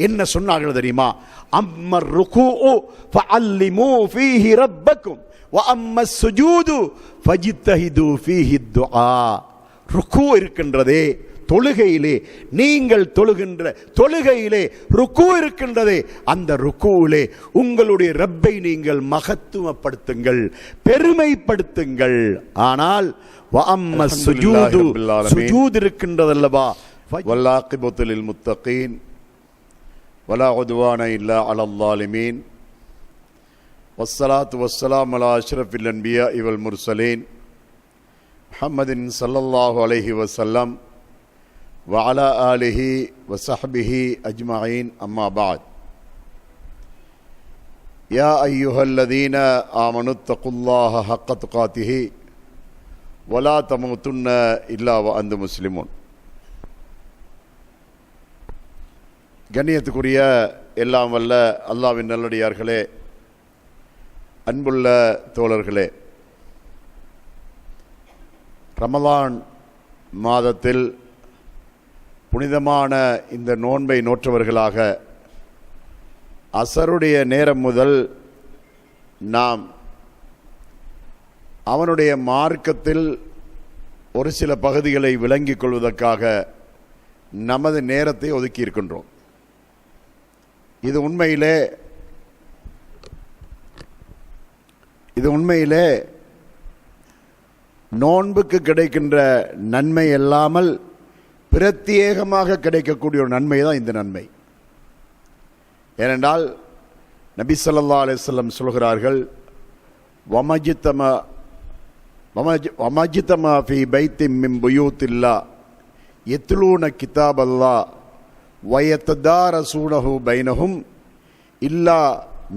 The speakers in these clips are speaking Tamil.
என்ன சொன்னார்கள் தெரியுமா? அம்மர் ருகூஉ ஃபஅல்லிமூ ஃபீஹி ரப்பக்கும் வ அம்மஸ் சுஜூது ஃபஜ்தஹிது ஃபீஹி துஆ. ருக்கு இருக்கின்றதே தொழுகையிலே, நீங்கள் தொழுகின்ற தொழுகையிலே ருக்கு இருக்கின்றதே, அந்த ருக்குவிலே உங்களுடைய ரப்பை நீங்கள் மகத்துவப்படுத்துங்கள், பெருமைப்படுத்துங்கள். ஆனால் சுஜூத் இருக்கின்றதல்லவா, வல்லாகிபத்து லில் முத்தகீன் வலா உத்வான இல்லா அலல் ஸாலிமீன் வஸ்ஸலாத்து வஸ்ஸலாம் அலா அஷ்ரஃபில் அன்பியா வல் முர்சலீன் முஹம்மதின் ஸல்லல்லாஹு அலைஹி வஸல்லம் வ அலா ஆலிஹி வ ஸஹ்பிஹி அஜ்மஈன். அம்மா பஅத். யா அய்யுஹல்லதீன ஆமனுத்தகுல்லாஹ ஹக்க துகாத்திஹி வலா தமூதுன்ன இல்லா வ அன்தும் முஸ்லிமூன். கண்ணியத்துக்குரிய எல்லாம் வல்ல அல்லாஹ்வின் நல்லடியார்களே, அன்புள்ள தோழர்களே, ரமலான் மாதத்தில் புனிதமான இந்த நோன்பை நோற்றவர்களாக அசருடைய நேரம் முதல் நாம் அவனுடைய மார்க்கத்தில் ஒரு சில பகுதிகளை விளங்கிக் கொள்வதற்காக நமது நேரத்தை ஒதுக்கி இருக்கின்றோம். இது உண்மையிலே நோன்புக்கு கிடைக்கின்ற நன்மை அல்லாமல் பிரத்யேகமாக கிடைக்கக்கூடிய ஒரு நன்மை தான் இந்த நன்மை. ஏனென்றால் நபி ஸல்லல்லாஹு அலைஹி வஸல்லம் சொல்கிறார்கள், வமஜ்தமா ஃபீ பைத்தின் மின் புயூத்தில்லாஹ் யத்லூன கிதாபல்லாஹ் வயத்ததாரசூனஹு பைனஹும் இல்லா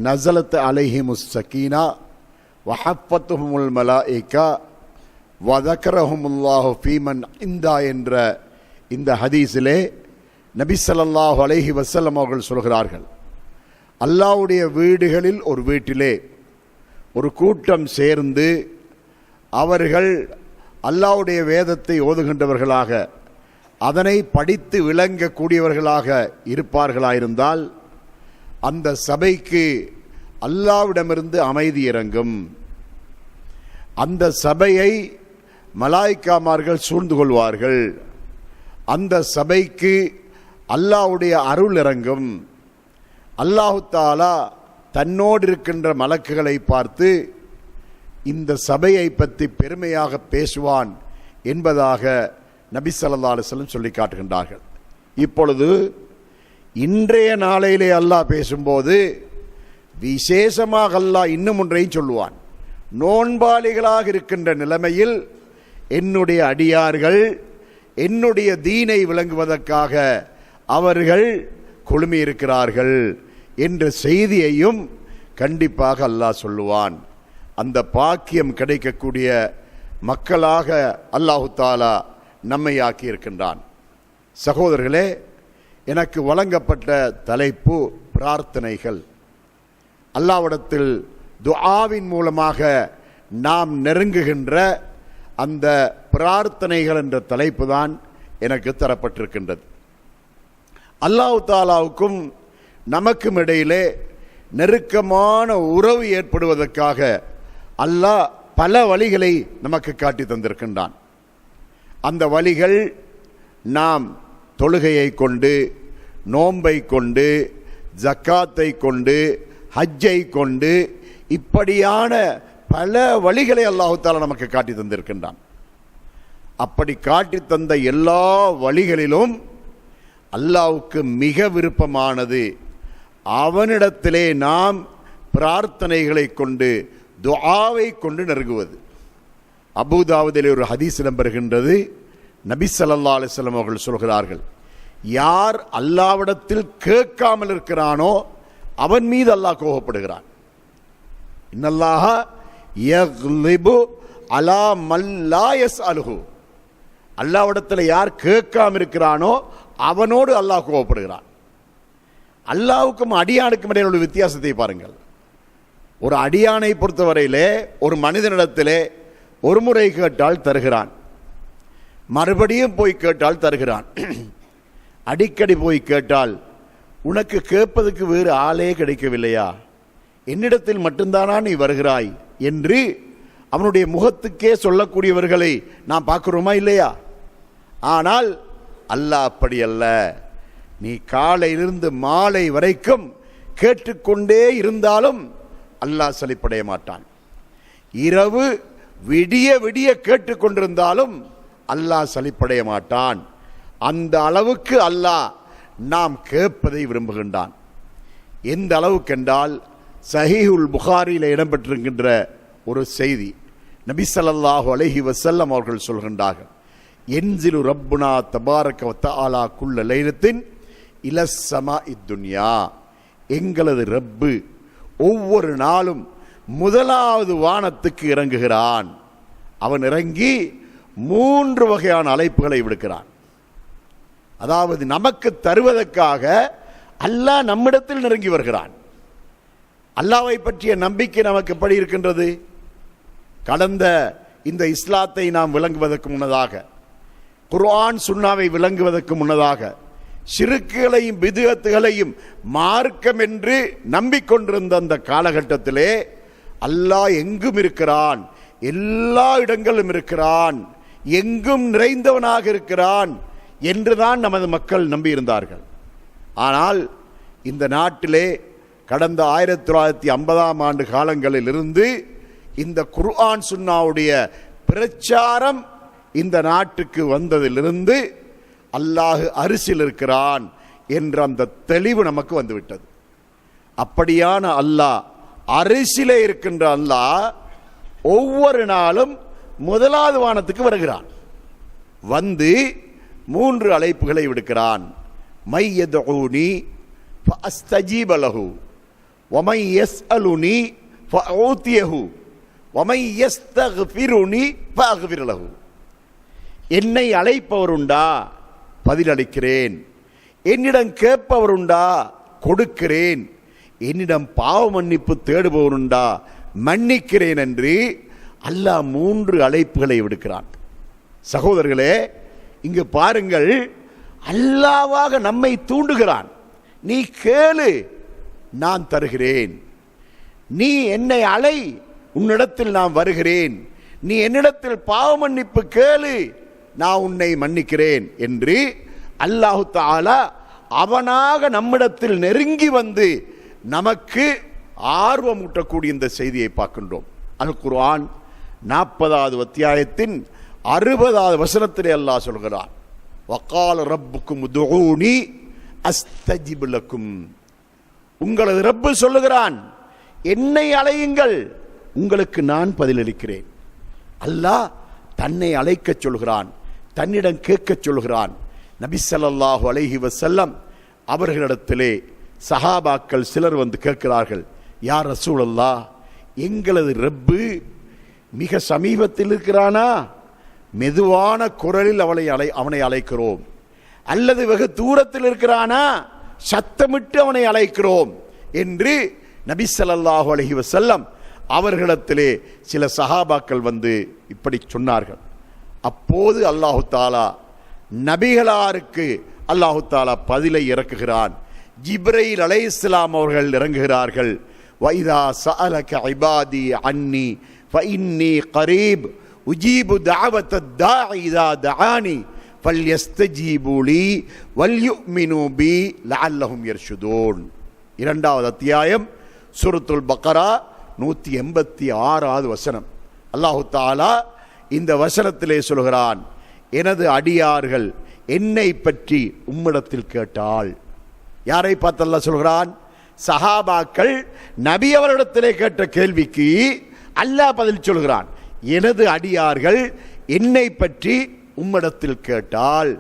நஸலத் அலைஹிமுஸ் ஸகீனா வஹஃபத்துஹுமுல் மலாயிகா வதக்கரஹுமுல்லாஹு ஃபீமன் இந்தா என்ற இந்த ஹதீஸிலே நபி ஸல்லல்லாஹு அலைஹி வஸல்லம் அவர்கள் சொல்கிறார்கள், அல்லாஹ்வுடைய வீடுகளில் ஒரு வீட்டிலே ஒரு கூட்டம் சேர்ந்து அவர்கள் அல்லாஹ்வுடைய வேதத்தை ஓதுகின்றவர்களாக, அதனை படித்து விளங்கக்கூடியவர்களாக இருப்பார்களாயிருந்தால் அந்த சபைக்கு அல்லாஹ்விடமிருந்து அமைதி இறங்கும். அந்த சபையை மலாய்க்காமார்கள் சூழ்ந்து கொள்வார்கள். அந்த சபைக்கு அல்லாஹ்வுடைய அருள் இறங்கும். அல்லாஹு தஆலா தன்னோடு இருக்கின்ற மலக்குகளை பார்த்து இந்த சபையை பற்றி பெருமையாக பேசுவான் என்பதாக நபி ஸல்லல்லாஹு அலைஹி வஸல்லம் சொல்லி காட்டுகின்றார்கள். இப்பொழுது இன்றைய நாளையிலே அல்லாஹ் பேசும்போது விசேஷமாக அல்லாஹ் இன்னும் ஒன்றையும் சொல்லுவான். நோன்பாளிகளாக இருக்கின்ற நிலைமையில் என்னுடைய அடியார்கள் என்னுடைய தீனை விளங்குவதற்காக அவர்கள் குழுமி இருக்கிறார்கள் என்ற செய்தியையும் கண்டிப்பாக அல்லாஹ் சொல்லுவான். அந்த பாக்கியம் கிடைக்கக்கூடிய மக்களாக அல்லாஹு தஆலா நம்மை ஆக்கி இருக்கின்றான். சகோதரர்களே, எனக்கு வழங்கப்பட்ட தலைப்பு பிரார்த்தனைகள். அல்லாஹ்விடத்தில் துஆவின் மூலமாக நாம் நெருங்குகின்ற அந்த பிரார்த்தனைகள் என்ற தலைப்பு தான் எனக்கு தரப்பட்டிருக்கின்றது. அல்லாஹ் தஆலாவுக்கும் நமக்கும் இடையிலே நெருக்கமான உறவு ஏற்படுவதற்காக அல்லாஹ் பல வழிகளை நமக்கு காட்டி தந்திருக்கின்றான். அந்த வழிகள் நாம் தொழுகையை கொண்டு, நோன்பை கொண்டு, ஜக்காத்தை கொண்டு, ஹஜ்ஜை கொண்டு, இப்படியான பல வழிகளை அல்லாஹ் தஆலா நமக்கு காட்டி தந்திருக்கின்றான். அப்படி காட்டி தந்த எல்லா வழிகளிலும் அல்லாஹ்வுக்கு மிக விருப்பமானது அவனிடத்திலே நாம் பிரார்த்தனைகளை கொண்டு, துஆவை கொண்டு நெருங்குவது. அபூதாவுதிலே ஒரு ஹதீஸ் இடம்பெறுகின்றது. நபி ஸல்லல்லாஹு அலைஹி வஸல்லம் அவர்கள் சொல்கிறார்கள், யார் அல்லாஹ்விடத்தில் கேட்காமல் இருக்கிறானோ அவன் மீது அல்லாஹ் கோபப்படுகிறான். இன்னல்லாஹ யக்லிபு அலா மல் லா யஸ்அலுஹு. அல்லாஹ்விடத்தில் யார் கேட்காம இருக்கிறானோ அவனோடு அல்லாஹ் கோபப்படுகிறான். அல்லாஹ்வுக்கும் அடியானுக்கும் இடையே உள்ள வித்தியாசத்தை பாருங்கள். ஒரு அடியானை பொறுத்தவரையிலே ஒரு மனிதனிடத்திலே ஒரு முறை கேட்டால் தருகிறான், மறுபடியும் போய் கேட்டால் தருகிறான், அடிக்கடி போய் கேட்டால் உனக்கு கேட்பதற்கு வேறு ஆளே கிடைக்கவில்லையா? என்னிடத்தில் மட்டும்தானா நீ வருகிறாய் என்று அவனுடைய முகத்துக்கே சொல்லக்கூடியவர்களை நாம் பார்க்கிறோமா இல்லையா? ஆனால் அல்லாஹ் அப்படி அல்ல. நீ காலையிலிருந்து மாலை வரைக்கும் கேட்டுக்கொண்டே இருந்தாலும் அல்லாஹ் சலிப்படைய மாட்டான். இரவு விடிய விடிய கேட்டுக்கொண்டிருந்தாலும் அல்லாஹ் சலிப்படைய மாட்டான். அந்த அளவுக்கு அல்லாஹ் நாம் கேட்பதை விரும்புகின்றான். எந்த அளவுக்கு என்றால், சஹீஹுல் புகாரியில் இடம்பெற்றிருக்கின்ற ஒரு செய்தி, நபி ஸல்லல்லாஹு அலைஹி வஸல்லம் அவர்கள் சொல்கின்றார்கள், என்சிலு ரப்புனா தபாரக வ தஆலா குல்ல லைலத்தின் இலஸ் ஸமாஇத் துன்யா. எங்களது ரப்பு ஒவ்வொரு நாளும் முதலாவது வானத்துக்கு இறங்குகிறான். அவன் இறங்கி 3 வகையான அழைப்புகளை விடுக்கிறான். அதாவது நமக்கு தருவதற்காக அல்லாஹ் நம்மிடத்தில் நெருங்கி வருகிறான். அல்லாஹ்வை பற்றிய நம்பிக்கை நமக்கு எப்படி இருக்கின்றது? கடந்த இந்த இஸ்லாத்தை நாம் விளங்குவதற்கு முன்னதாக, குர்ஆன் சுன்னாவை விளங்குவதற்கு முன்னதாக, ஷிர்க்குகளையும் பிதுஅத்துகளையும் மார்க்கம் என்று நம்பிக்கொண்டிருந்த அந்த காலகட்டத்திலே அல்லாஹ் எங்கும் இருக்கிறான், எல்லா இடங்களும் இருக்கிறான், எங்கும் நிறைந்தவனாக இருக்கிறான் என்றுதான் நமது மக்கள் நம்பியிருந்தார்கள். ஆனால் இந்த நாட்டிலே கடந்த 1950ஆம் ஆண்டு காலங்களில் இருந்து இந்த குர்ஆன் சுன்னாவுடைய பிரச்சாரம் இந்த நாட்டுக்கு வந்ததிலிருந்து அல்லாஹ் அரிசில் இருக்கிறான் என்ற அந்த தெளிவு நமக்கு வந்துவிட்டது. அப்படியான அல்லாஹ், அரிசிலே இருக்கின்ற அல்லாஹ் ஒவ்வொரு நாளும் முதலாவது வானத்துக்கு வருகிறான். வந்து 3 அழைப்புகளை விடுக்கிறான். மை யதுஊனி ஃபஅஸ்தஜீப லஹு வமை யஸ்அலுனி ஃபஅஊதியஹு வமை யஸ்தக்ஃபிருனி ஃபஅக்ஃபிர் லஹு. என்னை அழைப்பவருண்டா, பதிலளிக்கிறேன். என்னிடம் கேட்பவருண்டா, கொடுக்கிறேன். என்னிடம் பாவ மன்னிப்பு தேடுபவருண்டா, மன்னிக்கிறேன் என்று அல்லாஹ் 3 அழைப்புகளை விடுக்கிறான். சகோதரர்களே, இங்கு பாருங்கள், அல்லாஹ்வாக நம்மை தூண்டுகிறான். நீ கேளு, நான் தருகிறேன். நீ என்னை அழை, உன்னிடத்தில் நான் வருகிறேன். நீ என்னிடத்தில் பாவ மன்னிப்பு கேளு, நான் உன்னை மன்னிக்கிறேன் என்று அல்லாஹு தஆலா அவனாக நம்மிடத்தில் நெருங்கி வந்து நமக்கு ஆர்வம் ஊட்டக்கூடிய இந்த செய்தியை பார்க்கின்றோம். அல் குர்ஆன் 40வது அத்தியாயத்தின் 60வது வசனத்திலே அல்லாஹ் சொல்கிறான், வகால ரப்புக்கும் உதுஊனி அஸ்தஜிப் லக்கும். உங்களது ரப்பு சொல்லுகிறான், என்னை அழையுங்கள், உங்களுக்கு நான் பதிலளிக்கிறேன். அல்லாஹ் தன்னை அழைக்க சொல்கிறான், தன்னிடம் கேட்க சொல்கிறான். நபி ஸல்லல்லாஹு அலைஹி வஸல்லம் அவர்களிடத்திலே சஹாபாக்கள் சிலர் வந்து கேட்கிறார்கள், யா ரசூலல்லாஹ், எங்களது ரப்பு மிக சமீபத்தில் இருக்கிறானா? மெதுவான குரலில் அவனை அழைக்கிறோம். அல்லது வெகு தூரத்தில் இருக்கிறானா? சத்தமிட்டு அவனை அழைக்கிறோம் என்று நபி ஸல்லல்லாஹு அலைஹி வஸல்லம் அவர்களிடத்திலே சில சஹாபாக்கள் வந்து இப்படி சொன்னார்கள். அப்போது அல்லாஹு தாலா நபிகளாருக்கு அல்லாஹு தாலா பதிலை இறக்குகிறான். ஜிப்ரீல் அலைஹிஸ்ஸலாம் அவர்கள் இறங்குகிறார்கள். வைதா சஅலக இபாதி அன்னி ஃபஇன்னி கரீப் உஜீபு தஅவத்தத் தாஇ இதா தஆனி ஃபல்யஸ்தஜீபு லீ வல்யுமினு பி லஅல்லஹும் யர்ஷுதூன். 2வது அத்தியாயம் சூரத்துல் பக்ரா 186வது வசனம். அல்லாஹு தஆலா இந்த வசனத்திலே சொல்கிறான், எனது அடியார்கள் என்னை பற்றி உம்மிடத்தில் கேட்டால். யாரை பார்த்து அல்லாஹ் சொல்கிறான்? சஹாபாக்கள் நபி அவரிடத்திலே கேட்ட கேள்விக்கு அல்லாஹ் பதில் சொல்கிறான், எனது அடியார்கள் என்னை பற்றி உம்மிடத்தில் கேட்டால்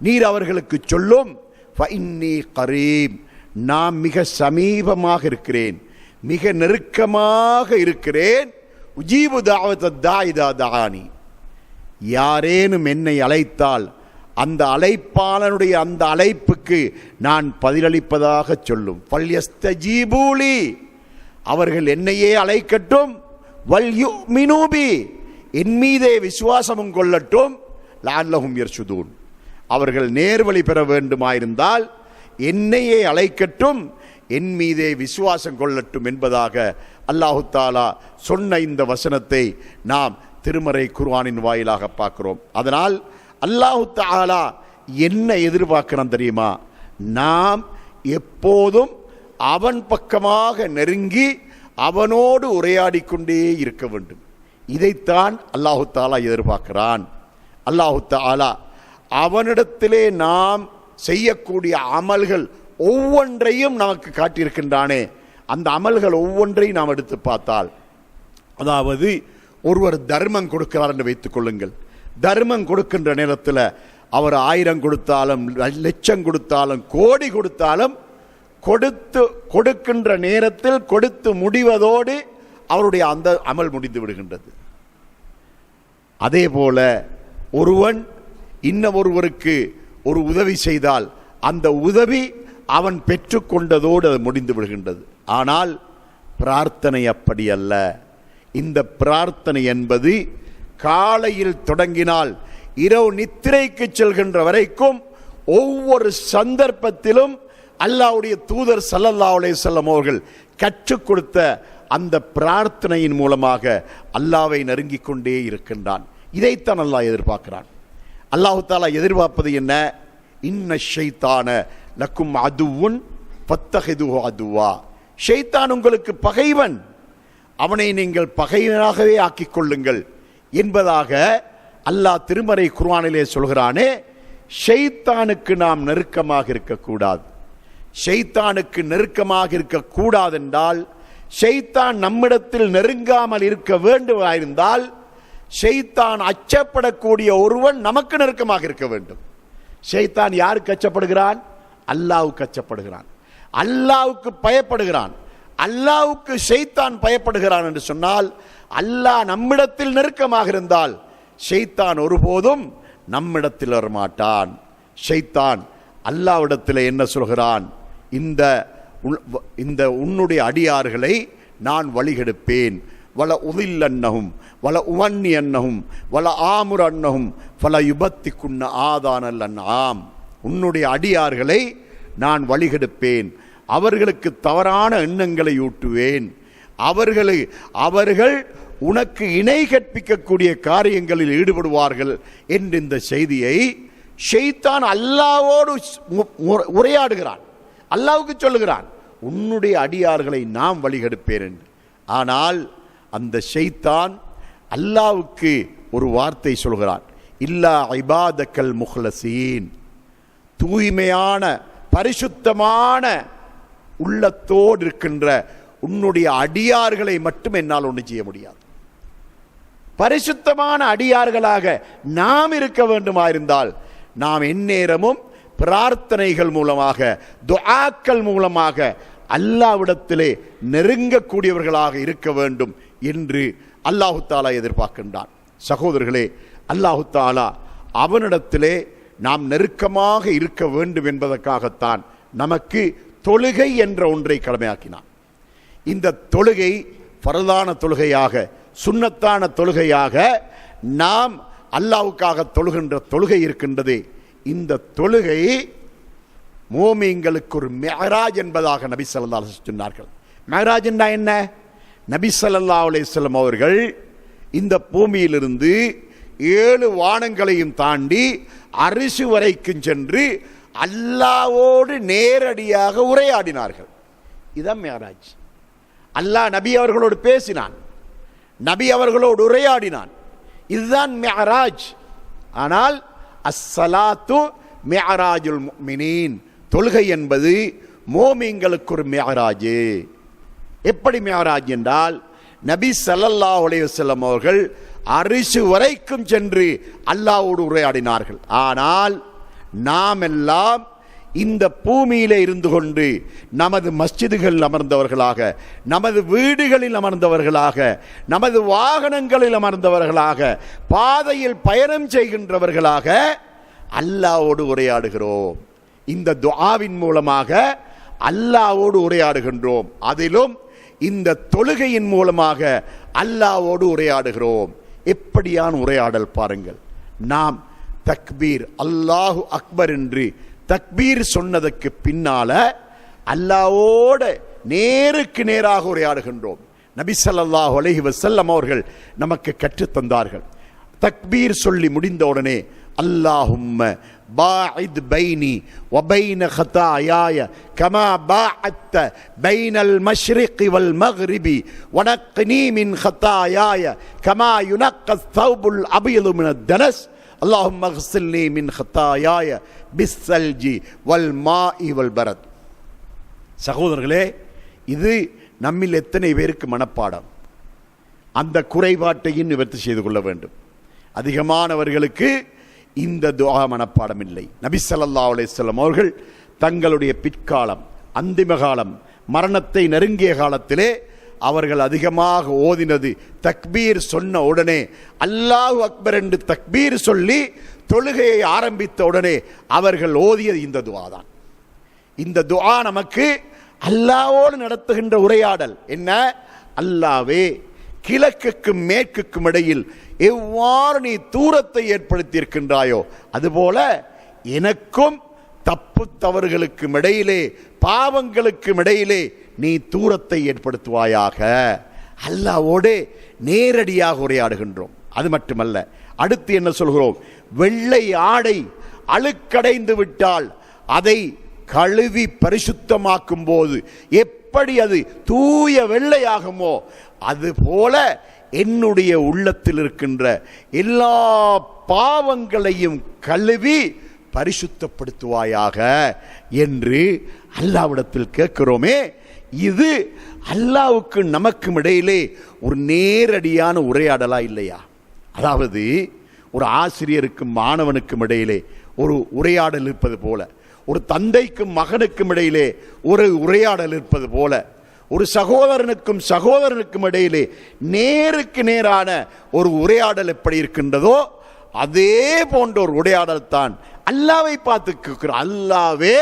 நீர் அவர்களுக்கு சொல்லும், ஃபஇன்னி கரீப், நான் மிக சமீபமாக இருக்கிறேன், மிக நெருக்கமாக இருக்கிறேன். உஜீபு தஅவத்தத் தாஇ இதா தஆனி, யாரேனும் என்னை அழைத்தால் அந்த அழைப்பாளனுடைய அந்த அழைப்புக்கு நான் பதிலளிப்பதாக சொல்லும். ஃபல்யஸ்தஜீபு லீ, அவர்கள் என்னையே அழைக்கட்டும். வல்யுமினு பி, என் மீதே விசுவாசமும் கொள்ளட்டும். லஅல்லஹும் யர்ஷுதூன், அவர்கள் நேர்வழி பெற வேண்டுமாயிருந்தால் என்னையே அழைக்கட்டும், என் மீதே விசுவாசம் கொள்ளட்டும் என்பதாக அல்லாஹு தாலா சொன்ன இந்த வசனத்தை நாம் திருமறை குர்ஆனின் வாயிலாக பார்க்கிறோம். அதனால் அல்லாஹு தாலா என்ன எதிர்பார்க்கிறான் தெரியுமா? நாம் எப்போதும் அவன் பக்கமாக நெருங்கி அவனோடு உரையாடி கொண்டே இருக்க வேண்டும். இதைத்தான் அல்லாஹு தாலா எதிர்பார்க்கிறான். அல்லாஹு தாலா அவனிடத்திலே நாம் செய்யக்கூடிய அமல்கள் ஒவ்வொன்றையும் நமக்கு காட்டியிருக்கின்றானே, அந்த அமல்கள் ஒவ்வொன்றையும் நாம் எடுத்து பார்த்தால், அதாவது ஒருவர் தர்மம் கொடுக்கிறார் என்று வைத்துக் கொள்ளுங்கள். தர்மம் கொடுக்கின்ற நேரத்தில் அவர் 1000 கொடுத்தாலும், லட்சம் கொடுத்தாலும், கோடி கொடுத்தாலும், கொடுக்கின்ற நேரத்தில் கொடுத்து முடிவதோடு அவருடைய அந்த அமல் முடிந்து விடுகின்றது. அதே போல ஒருவன் இன்னொருவருக்கு ஒரு உதவி செய்தால் அந்த உதவி அவன் பெற்றுக்கொண்டதோடு அது முடிந்து விடுகின்றது. ஆனால் பிரார்த்தனை அப்படி அல்ல. இந்த பிரார்த்தனை என்பது காலையில் தொடங்கினால் இரவு நித்திரைக்கு செல்கின்ற வரைக்கும் ஒவ்வொரு சந்தர்ப்பத்திலும் அல்லாஹ்வுடைய தூதர் ஸல்லல்லாஹு அலைஹி வஸல்லம் அவர்கள் கற்றுக் கொடுத்த அந்த பிரார்த்தனையின் மூலமாக அல்லாஹ்வை நெருங்கிக் கொண்டே இருக்கின்றான். இதைத்தான் அல்லாஹ் எதிர்பார்க்கிறான். அல்லாஹு தாலா எதிர்பார்ப்பது என்ன? இன்ன ஷைத்தான லக்கும் அதுவுன் ஃபத்தஹிதுஹு அதுவா. ஷைத்தான் உங்களுக்கு பகைவன், அவனை நீங்கள் பகைவனாகவே ஆக்கிக் கொள்ளுங்கள் என்பதாக அல்லாஹ் திருமறை குர்ஆனிலே சொல்கிறானே. ஷைத்தானுக்கு நாம் நெருக்கமாக இருக்கக்கூடாது. ஷைத்தானுக்கு நெருக்கமாக இருக்கக்கூடாது என்றால், ஷைத்தான் நம்மிடத்தில் நெருங்காமல் இருக்க வேண்டுமாயிருந்தால், ஷைத்தான் அச்சப்படக்கூடிய ஒருவன் நமக்கு நெருக்கமாக இருக்க வேண்டும். ஷைத்தான் யாருக்கு அச்சப்படுகிறான்? அல்லாஹ்வுக்கு அச்சப்படுகிறான், அல்லாஹ்வுக்கு பயப்படுகிறான். அல்லாஹ்வுக்கு ஷைத்தான் பயப்படுகிறான் என்று சொன்னால், அல்லாஹ் நம்மிடத்தில் நெருக்கமாக இருந்தால் ஷைத்தான் ஒருபோதும் நம்மிடத்தில் வரமாட்டான். ஷைத்தான் அல்லாஹ்விடத்தில் என்ன சொல்கிறான்? இந்த உன்னுடைய அடியார்களை நான் வழிகெடுப்பேன். வல உதில்லன்னஹும் வல உவன்னி அன்னஹும் வல ஆமுர் அன்னஹும் ஃபல யுபத்திக்குன்ன ஆதானல் அன்ஆம். உன்னுடைய அடியார்களை நான் வழிகெடுப்பேன், அவர்களுக்கு தவறான எண்ணங்களை ஊட்டுவேன், அவர்கள் உனக்கு இணை கற்பிக்கக்கூடிய காரியங்களில் ஈடுபடுவார்கள் என்ற இந்த செய்தியை ஷைத்தான் அல்லாஹ்வோடு உரையாடுகிறான். அல்லாஹ்வுக்கு சொல்லுகிறான், உன்னுடைய அடியார்களை நாம் வழிகெடுப்பேன் என்று. ஆனால் அந்த ஷைத்தான் அல்லாஹ்வுக்கு ஒரு வார்த்தை சொல்கிறான், இல்லா இபாதக்கல் முஹ்லசீன். தூய்மையான பரிசுத்தமான உள்ளத்தோடு இருக்கின்ற உன்னுடைய அடியார்களை மட்டும் என்னால் ஒன்று செய்ய முடியாது. பரிசுத்தமான அடியார்களாக நாம் இருக்க வேண்டுமாயிருந்தால் நாம் எந்நேரமும் பிரார்த்தனைகள் மூலமாக, துஆக்கள் மூலமாக அல்லாஹ்விடத்திலே நெருங்கக்கூடியவர்களாக இருக்க வேண்டும் என்று அல்லாஹு தாலா எதிர்பார்க்கின்றான். சகோதரர்களே, அல்லாஹு தாலா அவனிடத்திலே நாம் நெருக்கமாக இருக்க வேண்டும் என்பதற்காகத்தான் நமக்கு தொழுகை என்ற ஒன்றை கடமையாக்கினான். இந்த தொழுகை ஃபர்தான தொழுகையாக, சுன்னத்தான தொழுகையாக நாம் அல்லாஹ்வுக்காக தொழுகின்ற தொழுகை இருக்கின்றது. இந்த தொழுகை மோமீன்களுக்கு ஒரு மிஅராஜ் என்பதாக நபி ஸல்லல்லாஹு அலைஹி வஸல்லம் சொன்னார்கள். மிஅராஜ் என்றா என்ன? நபி ஸல்லல்லாஹு அலைஹி வஸல்லம் அவர்கள் இந்த பூமியிலிருந்து 7 வானங்களையும் தாண்டி அரிசி வரைக்கும் சென்று அல்லாஹ்வோடு நேரடியாக உரையாடினார்கள். இதுதான் மிஅராஜ். அல்லாஹ் நபி அவர்களோடு பேசினான், நபி அவர்களோடு உரையாடினான். இதுதான் மிஅராஜ். ஆனால் அஸ்ஸலாத்து மிஅராஜுல் முஃமினீன், தொழுகை என்பது மோமீன்களுக்கு ஒரு மிஅராஜ். எப்படி மிஅராஜ் என்றால், நபி ஸல்லல்லாஹு அலைஹி வஸல்லம் அவர்கள் அரிசி வரைக்கும் சென்று அல்லாஹ்வோடு உரையாடினார்கள். ஆனால் நாம் எல்லாம் இந்த பூமியிலே இருந்து கொண்டு நமது மஸ்ஜிதுகளில் அமர்ந்தவர்களாக, நமது வீடுகளில் அமர்ந்தவர்களாக, நமது வாகனங்களில் அமர்ந்தவர்களாக, பாதையில் பயணம் செய்கின்றவர்களாக அல்லாஹ்வோடு உரையாடுகிறோம். இந்த துஆவின் மூலமாக அல்லாஹ்வோடு உரையாடுகின்றோம். அதிலும் இந்த தொழுகையின் மூலமாக அல்லாஹ்வோடு உரையாடுகிறோம். எப்படியான உரையாடல் பாருங்கள். நாம் தக்பீர் அல்லாஹு அக்பர் என்று தக்பீர் சொன்னதற்கு பின்னால அல்லாஹ்வோட நேருக்கு நேராக உரையாடுகின்றோம். நபி ஸல்லல்லாஹு அலைஹி வஸல்லம் அவர்கள் நமக்கு கற்றுத் தந்தார்கள். தக்பீர் சொல்லி முடிந்த உடனே அல்லாஹும்ம பாஇத் பைனி வ பைன ஹதாயாய கமா பாஅத்த பைனல் மஷ்ரிகி வல் மக்ரிபி வ நக்னி மின் ஹதாயாய கமா யுனக்கஸ் தௌபுல் அபியது மினத் தனஸ் அல்லாஹும்ம அக்ஸில்னி மின் ஹதாயாய பிஸ்ஸல்ஜி வல் மாஇ வல் பரத். சகோதரர்களே, இது நம்மில் எத்தனை பேருக்கு மனப்பாடம்? அந்த குறைபாட்டையும் நிவர்த்தி செய்து கொள்ள வேண்டும். அதிகமானவர்களுக்கு இந்த துஆ மனப்பாடம் இல்லை. நபி ஸல்லல்லாஹு அலைஹி வஸல்லம் அவர்கள் தங்களுடைய பிற்காலம், அந்திம காலம், மரணத்தை நெருங்கிய காலத்திலே அவர்கள் அதிகமாக ஓதினது தக்பீர் சொன்ன உடனே அல்லாஹு அக்பர் என்று தக்பீர் சொல்லி தொழுகையை ஆரம்பித்த உடனே அவர்கள் ஓதியது இந்த துஆ தான். இந்த துஆ நமக்கு அல்லாஹ்வோடு நடத்துகின்ற உரையாடல். என்ன? அல்லாஹ்வே, கிழக்குக்கும் மேற்குக்கும் இடையில் எவ்வாறு நீ தூரத்தை ஏற்படுத்தி இருக்கின்றாயோ அதுபோல எனக்கும் தப்பு தவறுகளுக்கும் இடையிலே, பாவங்களுக்கும் இடையிலே நீ தூரத்தை ஏற்படுத்துவாயாக. அல்லாஹ்வோடு நேரடியாக உரையாடுகின்றோம். அது மட்டுமல்ல, அடுத்து என்ன சொல்கிறோம்? வெள்ளை ஆடை அழுக்கடைந்து விட்டால் அதை கழுவி பரிசுத்தமாக்கும் போது எப்படி அது தூய வெள்ளையாகுமோ அதுபோல என்னுடைய உள்ளத்தில் இருக்கின்ற எல்லா பாவங்களையும் கழுவி பரிசுத்தப்படுத்துவாயாக என்று அல்லாஹ்விடத்தில் கேட்கிறோமே. இது அல்லாஹ்வுக்கு நமக்கும் இடையிலே ஒரு நேரடியான உரையாடலா இல்லையா? அதாவது ஒரு ஆசிரியருக்கும் மாணவனுக்கும் இடையிலே ஒரு உரையாடல் இருப்பது போல, ஒரு தந்தைக்கும் மகனுக்கும் இடையிலே ஒரு உரையாடல் இருப்பது போல, ஒரு சகோதரனுக்கும் சகோதரனுக்கும் இடையிலே நேருக்கு நேரான ஒரு உரையாடல் எப்படி இருக்கின்றதோ அதே போன்ற ஒரு உரையாடல் தான் அல்லாஹ்வை பார்த்து கேட்கிறோம். அல்லாஹ்வே,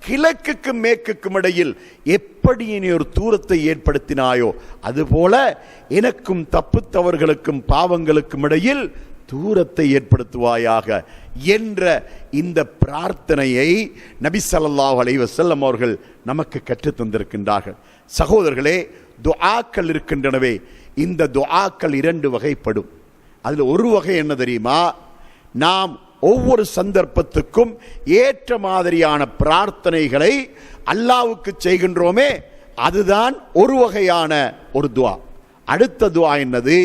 கிழக்குக்கும் மேற்குக்கும் இடையில் எப்படி நீ ஒரு தூரத்தை ஏற்படுத்தினாயோ அதுபோல எனக்கும் தப்பு தவறுகளுக்கும் பாவங்களுக்கும் இடையில் தூரத்தை ஏற்படுத்துவாயாக என்ற இந்த பிரார்த்தனையை நபி ஸல்லல்லாஹு அலைஹி வஸல்லம் அவர்கள் நமக்கு கற்றுத் தந்திருக்கின்றார்கள். சகோதரர்களே, துஆக்கள் இருக்கின்றனவே, இந்த துஆக்கள் இரண்டு வகைப்படும். அதில் ஒரு வகை என்ன தெரியுமா? நாம் ஒவ்வொரு சந்தர்ப்பத்துக்கும் ஏற்ற மாதிரியான பிரார்த்தனைகளை அல்லாஹ்வுக்கு செய்கின்றோமே, அதுதான் ஒரு வகையான ஒரு துஆ. அடுத்த துஆ என்னது?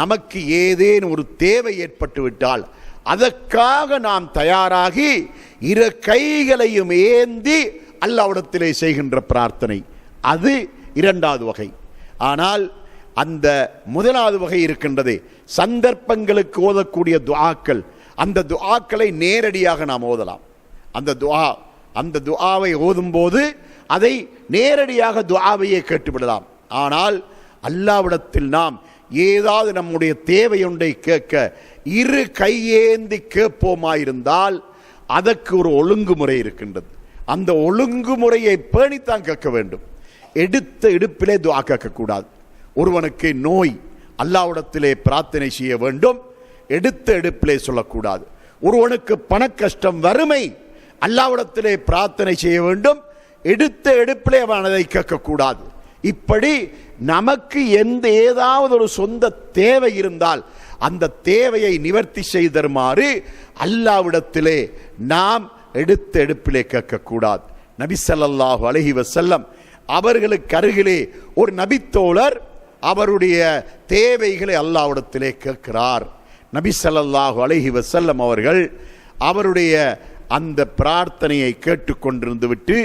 நமக்கு ஏதேனும் ஒரு தேவை ஏற்பட்டு விட்டால் அதற்காக நாம் தயாராகி இரு கைகளையும் ஏந்தி அல்லாஹ்விடத்திலே செய்கின்ற பிரார்த்தனை, அது இரண்டாவது வகை. ஆனால் அந்த முதலாவது வகை இருக்கின்றது, சந்தர்ப்பங்களுக்கு ஓதக்கூடிய துஆக்கள். அந்த துஆக்களை நேரடியாக நாம் ஓதலாம். அந்த துஆவை ஓதும்போது அதை நேரடியாக துஆவையே கேட்டுவிடலாம். ஆனால் அல்லாஹ்விடத்தில் நாம் ஏதாவது நம்முடைய தேவை ஒன்றை கேட்க இரு கையேந்தி கேட்போமாயிருந்தால் அதற்கு ஒரு ஒழுங்குமுறை இருக்கின்றது. அந்த ஒழுங்குமுறையை பேணித்தான் கேட்க வேண்டும். எடுத்த இடுப்பிலே துஆ கேட்கக்கூடாது. ஒருவனுக்கு நோய், அல்லாஹ்விடத்திலே பிரார்த்தனை செய்ய வேண்டும், எடுத்த எடுப்பிலே சொல்லக்கூடாது. ஒருவனுக்கு பண கஷ்டம், வறுமை, அல்லாஹ்விடத்திலே பிரார்த்தனை செய்ய வேண்டும், எடுத்த எடுப்பிலே அவன் அதை கேட்கக்கூடாது. இப்படி நமக்கு ஏதாவது ஒரு சொந்த தேவை இருந்தால் அந்த தேவையை நிவர்த்தி செய்தருமாறு அல்லாஹ்விடத்திலே நாம் எடுத்த எடுப்பிலே கேட்கக்கூடாது. நபி ஸல்லல்லாஹு அலைஹி வஸல்லம் அவர்களுக்கு அருகிலே ஒரு நபித்தோழர் அவருடைய தேவைகளை அல்லாஹ்விடத்திலே கேட்கிறார். நபி ஸல்லல்லாஹு அலைஹி வஸல்லம் அவர்கள் அவருடைய அந்த பிரார்த்தனையை கேட்டுக்கொண்டிருந்து விட்டு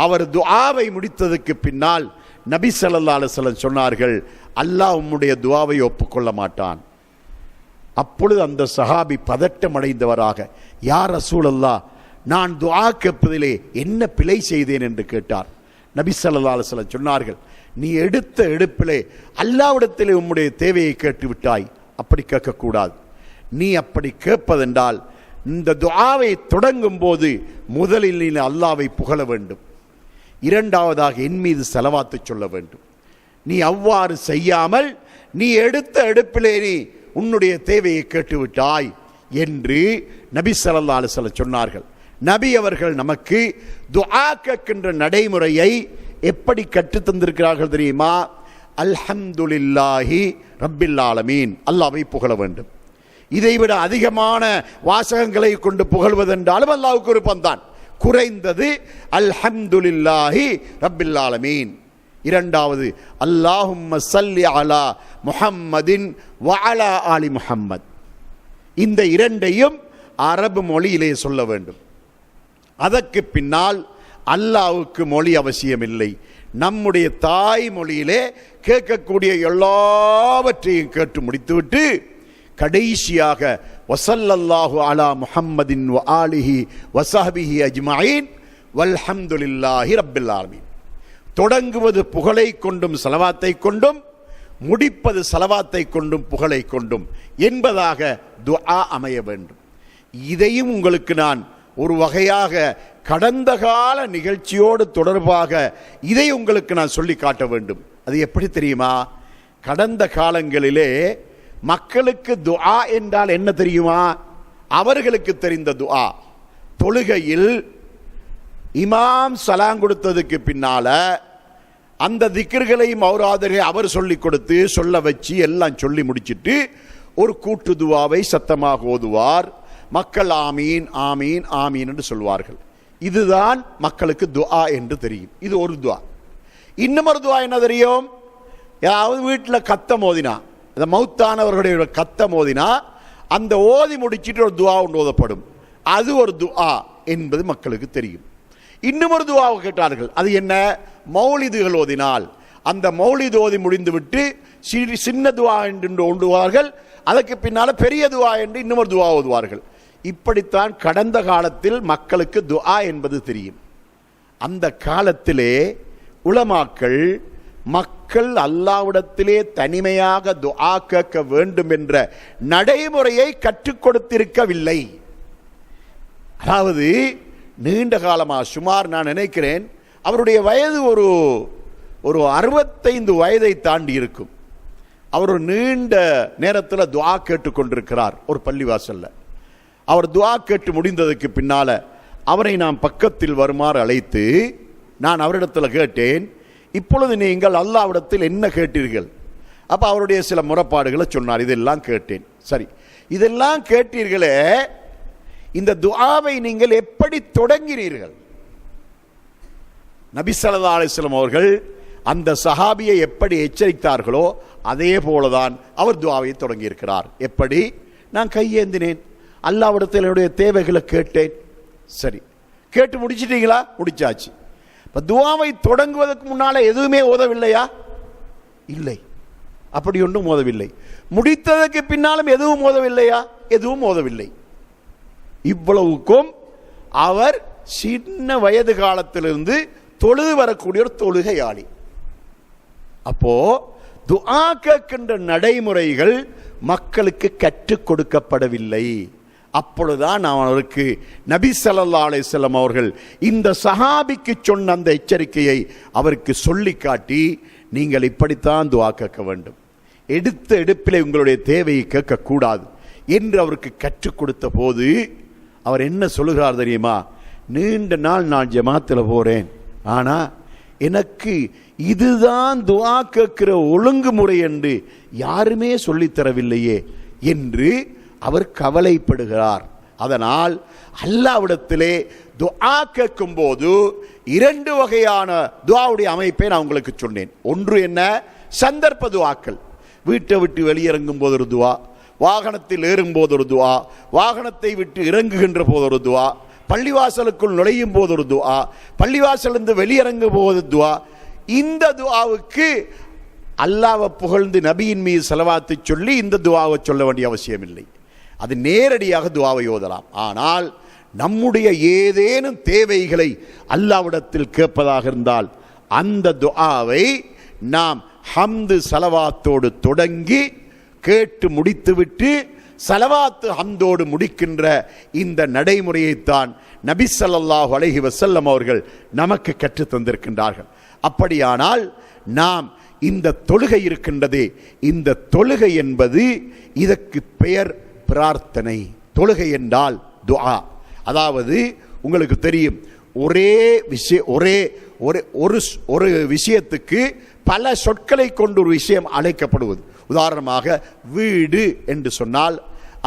அவர் துஆவை முடித்ததுக்கு பின்னால் நபி ஸல்லல்லாஹு அலைஹி வஸல்லம் சொன்னார்கள், அல்லாஹ் உம்முடைய துஆவை ஒப்புக்கொள்ள மாட்டான். அப்பொழுது அந்த சஹாபி பதட்டம் அடைந்தவராக, யா ரசூலல்லாஹ், நான் துஆ கேட்பதிலே என்ன பிழை செய்தேன் என்று கேட்டார். நபி ஸல்லல்லாஹு அலைஹி வஸல்லம் சொன்னார்கள், நீ எடுத்த எடுப்பிலே அல்லாஹ்விடத்திலே உம்முடைய தேவையை கேட்டு விட்டாய். அப்படி கேட்கக்கூடாது. நீ அப்படி கேட்பதென்றால் இந்த துஆவை தொடங்கும் போது முதலில் நீ அல்லாஹ்வை புகழ வேண்டும், இரண்டாவதாக என் மீது ஸலவாத்து சொல்ல வேண்டும். நீ அவ்வாறு செய்யாமல் நீ எடுத்த எடுப்பிலே நீ உன்னுடைய தேவையை கேட்டுவிட்டாய் என்று நபி ஸல்லல்லாஹு அலைஹி வஸல்லம் சொன்னார்கள். நபி அவர்கள் நமக்கு துஆ கேட்கின்ற நடைமுறையை எப்படி கற்றுத் தந்திருக்கிறார்கள் தெரியுமா? அல்ஹம்துலில்லாஹி ரப்பில் ஆலமீன், அல்லாஹ்வை புகழ வேண்டும். இதைவிட அதிகமான வாசகங்களை கொண்டு புகழ்வதென்றாலும் அல்லாஹ்வுக்கு விருப்பம்தான். குறைந்தது அல்ஹம்துலில்லாஹி ரப்பில் ஆலமீன். இரண்டாவது அல்லாஹும்ம ஸல்லி அலா முஹம்மதின் வ அலா ஆலி முஹம்மத். இந்த இரண்டையும் அரபு மொழியிலே சொல்ல வேண்டும். அதற்கு பின்னால் அல்லாஹ்வுக்கு மொழி அவசியமில்லை. நம்முடைய தாய் மொழியிலே கேட்கக்கூடிய எல்லாவற்றையும் கேட்டு முடித்துவிட்டு கடைசியாக வஸல்லல்லாஹு அலா முஹம்மதின் வ ஆலிஹி வஸஹ்பிஹி அஜ்மஈன் வல்ஹம்துலில்லாஹி ரப்பில் ஆலமீன். தொடங்குவது புகழை கொண்டும் ஸலவாத்தை கொண்டும், முடிப்பது ஸலவாத்தை கொண்டும் புகழை கொண்டும் என்பதாக துஆ அமைய வேண்டும். இதையும் உங்களுக்கு நான் ஒரு வகையாக கடந்த கால நிகழ்ச்சியோடு தொடர்பாக இதை உங்களுக்கு நான் சொல்லி காட்ட வேண்டும். அது எப்படி தெரியுமா? கடந்த காலங்களிலே மக்களுக்கு துஆ என்றால் என்ன தெரியுமா? அவர்களுக்கு தெரிந்த துஆ தொழுகையில் இமாம் சலாம் கொடுத்ததுக்கு பின்னால அந்த திக்ர்களையும் ஔராதுகளை அவர் சொல்லி கொடுத்து சொல்ல வச்சு எல்லாம் சொல்லி முடிச்சிட்டு ஒரு கூட்டு துஆவை சத்தமாக ஓதுவார். மக்கள் ஆமீன் ஆமீன் ஆமீன் என்று சொல்வார்கள். இதுதான் மக்களுக்கு துஆ என்று தெரியும். இது ஒரு துஆ. இன்னும் ஒரு துஆ என்ன தெரியும்? யாராவது வீட்டில் கத்தம் ஓதினா, அந்த மௌத்தானவர்களுடைய கத்தம் ஓதினா அந்த ஓதி முடிச்சிட்டு ஒரு துஆ ஒன்று ஓதப்படும். அது ஒரு துஆ என்பது மக்களுக்கு தெரியும். இன்னும் ஒரு துஆவை கேட்டார்கள். அது என்ன? மௌலிதுகள் ஓதினால் அந்த மௌலிது ஓதி முடிந்துவிட்டு சின்ன துஆ என்று ஓடுவார்கள். அதற்கு பின்னால் பெரிய துஆ என்று இன்னும் ஒரு துஆ ஓதுவார்கள். இப்படித்தான் கடந்த காலத்தில் மக்களுக்கு துஆ என்பது தெரியும். அந்த காலத்திலே உலமாக்கள் மக்கள் அல்லாஹ்விடத்திலே தனிமையாக துஆ கேட்க வேண்டும் என்ற நடைமுறையை கற்றுக் கொடுத்திருக்கவில்லை. அதாவது நீண்ட காலமாக சுமார் நான் நினைக்கிறேன் அவருடைய வயது ஒரு 65 வயதை தாண்டி இருக்கும். அவர் ஒரு நீண்ட நேரத்தில் துஆ கேட்டுக்கொண்டிருக்கிறார் ஒரு பள்ளிவாசல்ல. அவர் துஆ கேட்டு முடிந்ததுக்கு பின்னால அவரை நான் பக்கத்தில் வருமாறு அழைத்து நான் அவரிடத்தில் கேட்டேன், இப்பொழுது நீங்கள் அல்லாஹ்விடத்தில் என்ன கேட்டீர்கள்? அப்போ அவருடைய சில முறைப்பாடுகளை சொன்னார். இதெல்லாம் கேட்டேன். சரி, இதெல்லாம் கேட்டீர்களே, இந்த துஆவை நீங்கள் எப்படி தொடங்கினீர்கள்? நபி ஸல்லல்லாஹு அலைஹி வஸல்லம் அவர்கள் அந்த சஹாபியை எப்படி எச்சரித்தார்களோ அதே போலதான் அவர் துஆவை தொடங்கி இருக்கிறார். எப்படி? நான் கையேந்தினேன், அல்லாஹ்விடத்தில் என்னுடைய தேவைகளை கேட்டேன். சரி, கேட்டு முடிச்சிட்டீங்களா? முடிச்சாச்சு. இப்போ துஆவை தொடங்குவதற்கு முன்னால எதுவுமே ஓதவில்லையா? இல்லை, அப்படி ஒன்றும் ஓதவில்லை. முடித்ததற்கு பின்னாலும் எதுவும் ஓதவில்லையா? எதுவும் ஓதவில்லை. இவ்வளவுக்கும் அவர் சின்ன வயது காலத்திலிருந்து தொழுது வரக்கூடிய ஒரு தொழுகையாளி. அப்போ துஆ கேட்கின்ற நடைமுறைகள் மக்களுக்கு கற்றுக் கொடுக்கப்படவில்லை. அப்பொழுதுதான் அவருக்கு நபி ஸல்லல்லாஹு அலைஹி வஸல்லம் அவர்கள் இந்த சஹாபிக்கு சொன்ன அந்த எச்சரிக்கையை அவருக்கு சொல்லி காட்டி, நீங்கள் இப்படித்தான் துஆ கேட்க வேண்டும், எடுத்த எடுப்பிலே உங்களுடைய தேவையை கேட்கக்கூடாது என்று அவருக்கு கற்றுக் கொடுத்த போது அவர் என்ன சொல்லுகிறார் தெரியுமா? நீண்ட நாள் நான் ஜமாத்தில் போறேன், ஆனா எனக்கு இதுதான் துஆ கேட்கிற ஒழுங்குமுறை என்று யாருமே சொல்லித்தரவில்லையே என்று அவர் கவலைப்படுகிறார். அதனால் அல்லாஹ்விடத்திலே துஆ கேட்கும் போது 2 வகையான துஆவுடைய அமைப்பை நான் உங்களுக்கு சொன்னேன். ஒன்று என்ன? சந்தர்ப்ப துஆக்கள். வீட்டை விட்டு வெளியிறங்கும் போது ஒரு துஆ, வாகனத்தில் ஏறும் போது ஒரு துஆ, வாகனத்தை விட்டு இறங்குகின்ற போது ஒரு துஆ, பள்ளிவாசலுக்குள் நுழையும் போது ஒரு துஆ, பள்ளிவாசலிருந்து வெளியிறங்கும் போது துஆ. இந்த துஆவுக்கு அல்லாஹ்வை புகழ்ந்து நபியின் மீது ஸலவாத்தை சொல்லி இந்த துஆவை சொல்ல வேண்டிய அவசியம் இல்லை. அது நேரடியாக துஆவை ஓதலாம். ஆனால் நம்முடைய ஏதேனும் தேவைகளை அல்லாஹ்விடத்தில் கேட்பதாக இருந்தால் அந்த துஆவை நாம் ஹம்து ஸலவாத்தோடு தொடங்கி கேட்டு முடித்துவிட்டு ஸலவாத்து ஹம்தோடு முடிக்கின்ற இந்த நடைமுறையைத்தான் நபி ஸல்லல்லாஹு அலைஹி வஸல்லம் அவர்கள் நமக்கு கற்றுத் தந்திருக்கின்றார்கள். அப்படியானால் நாம் இந்த தொழுகை இருக்கின்றதே, இந்த தொழுகை என்பது இதற்கு பெயர் பிரார்த்தனை. தொழுகை என்றால் துஆ, அதாவது உங்களுக்கு தெரியும், ஒரு விஷயத்துக்கு பல சொற்களை கொண்டு ஒரு விஷயம் அழைக்கப்படுவது. உதாரணமாக வீடு என்று சொன்னால்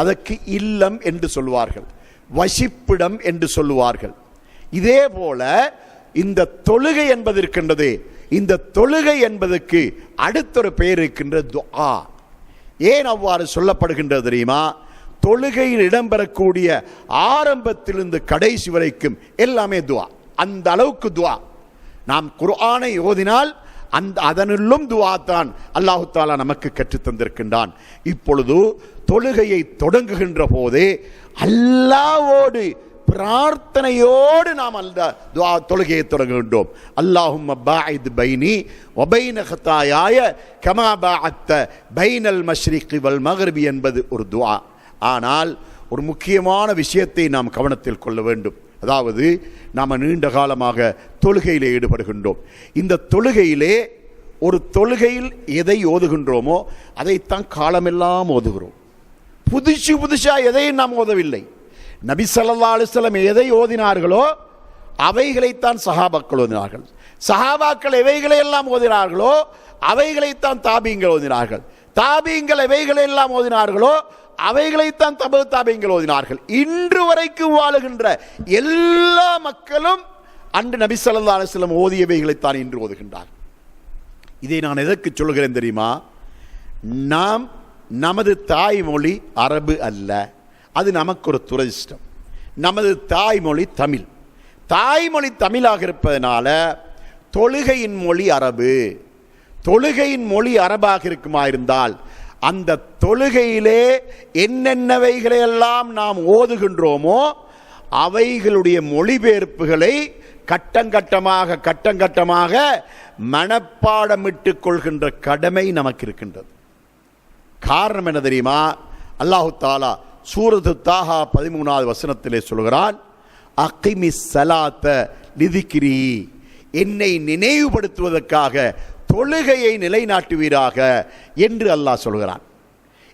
அதற்கு இல்லம் என்று சொல்வார்கள், வசிப்பிடம் என்று சொல்லுவார்கள். இதே போல இந்த தொழுகை என்பது இருக்கின்றது. இந்த தொழுகை என்பதற்கு அடுத்தொரு பெயர் இருக்கின்ற துஆ. ஏன் அவ்வாறு சொல்லப்படுகின்றது தெரியுமா? தொழுகையில் இடம்பெறக்கூடிய ஆரம்பத்திலிருந்து கடைசி வரைக்கும் எல்லாமே துஆ. அந்த அளவுக்கு துஆ. நாம் குர்ஆனை ஓதினால் அதனுள்ளும் துஆ தான் அல்லாஹு தஆலா நமக்கு கற்றுத் தந்திருக்கின்றான். இப்பொழுது தொழுகையை தொடங்குகின்ற போதே அல்லாஹ்வோடு பிரார்த்தனையோடு நாம் அந்த துஆ தொழுகையை தொடங்குகின்றோம். அல்லாஹும்ம பாஇத் பைனி வ பைன ஹதாயாய கமா பாஅத்த பைனல் மஷ்ரிகி வல் மக்ரிபி என்பது ஒரு துஆ. ஆனால் ஒரு முக்கியமான விஷயத்தை நாம் கவனத்தில் கொள்ள வேண்டும். அதாவது நாம் நீண்ட காலமாக தொழுகையிலே ஈடுபடுகின்றோம். இந்த தொழுகையிலே ஒரு தொழுகையில் எதை ஓதுகின்றோமோ அதைத்தான் காலமெல்லாம் ஓதுகிறோம். புதுசா எதையும் நாம் ஓதவில்லை. நபி ஸல்லல்லாஹு அலைஹி வஸல்லம் எதை ஓதினார்களோ அவைகளைத்தான் சஹாபாக்கள் ஓதினார்கள். சஹாபாக்கள் எவைகளை எல்லாம் ஓதினார்களோ அவைகளைத்தான் தாபீங்கள் ஓதினார்கள். தாபீங்கள் எவைகளை எல்லாம் ஓதினார்களோ அவைகளைத்தான் தபு தாபீங்கள் ஓதினார்கள். இன்று வரைக்கும் வாழுகின்ற எல்லா மக்களும் அன்று நபி ஸல்லல்லாஹு அலைஹி வஸல்லம் ஓதியவைகளைத்தான் இன்று ஓதுகின்றார். இதை நான் எதற்கு சொல்கிறேன் தெரியுமா? நமது தாய்மொழி அரபு அல்ல, அது நமக்கு ஒரு துரதிஷ்டம். நமது தாய்மொழி தமிழ். தாய்மொழி தமிழாக இருப்பதனால தொழுகையின் மொழி அரபு. தொழுகையின் மொழி அரபாக இருக்குமா இருந்தால் அந்த தொழுகையிலே என்னென்னவைகளையெல்லாம் நாம் ஓதுகின்றோமோ அவைகளுடைய மொழிபெயர்ப்புகளை கட்டங்கட்டமாக மனப்பாடமிட்டுக் கொள்கின்ற கடமை நமக்கு இருக்கின்றது. காரணம் என்ன தெரியுமா? அல்லாஹு தஆலா சூரத்து தாஹா 13வது வசனத்திலே சொல்கிறான், அகிமிஸ் ஸலாத்த லிதிக்ரி, என்னை நினைவுபடுத்துவதற்காக தொழுகையை நிலைநாட்டுவீராக என்று அல்லாஹ் சொல்கிறான்.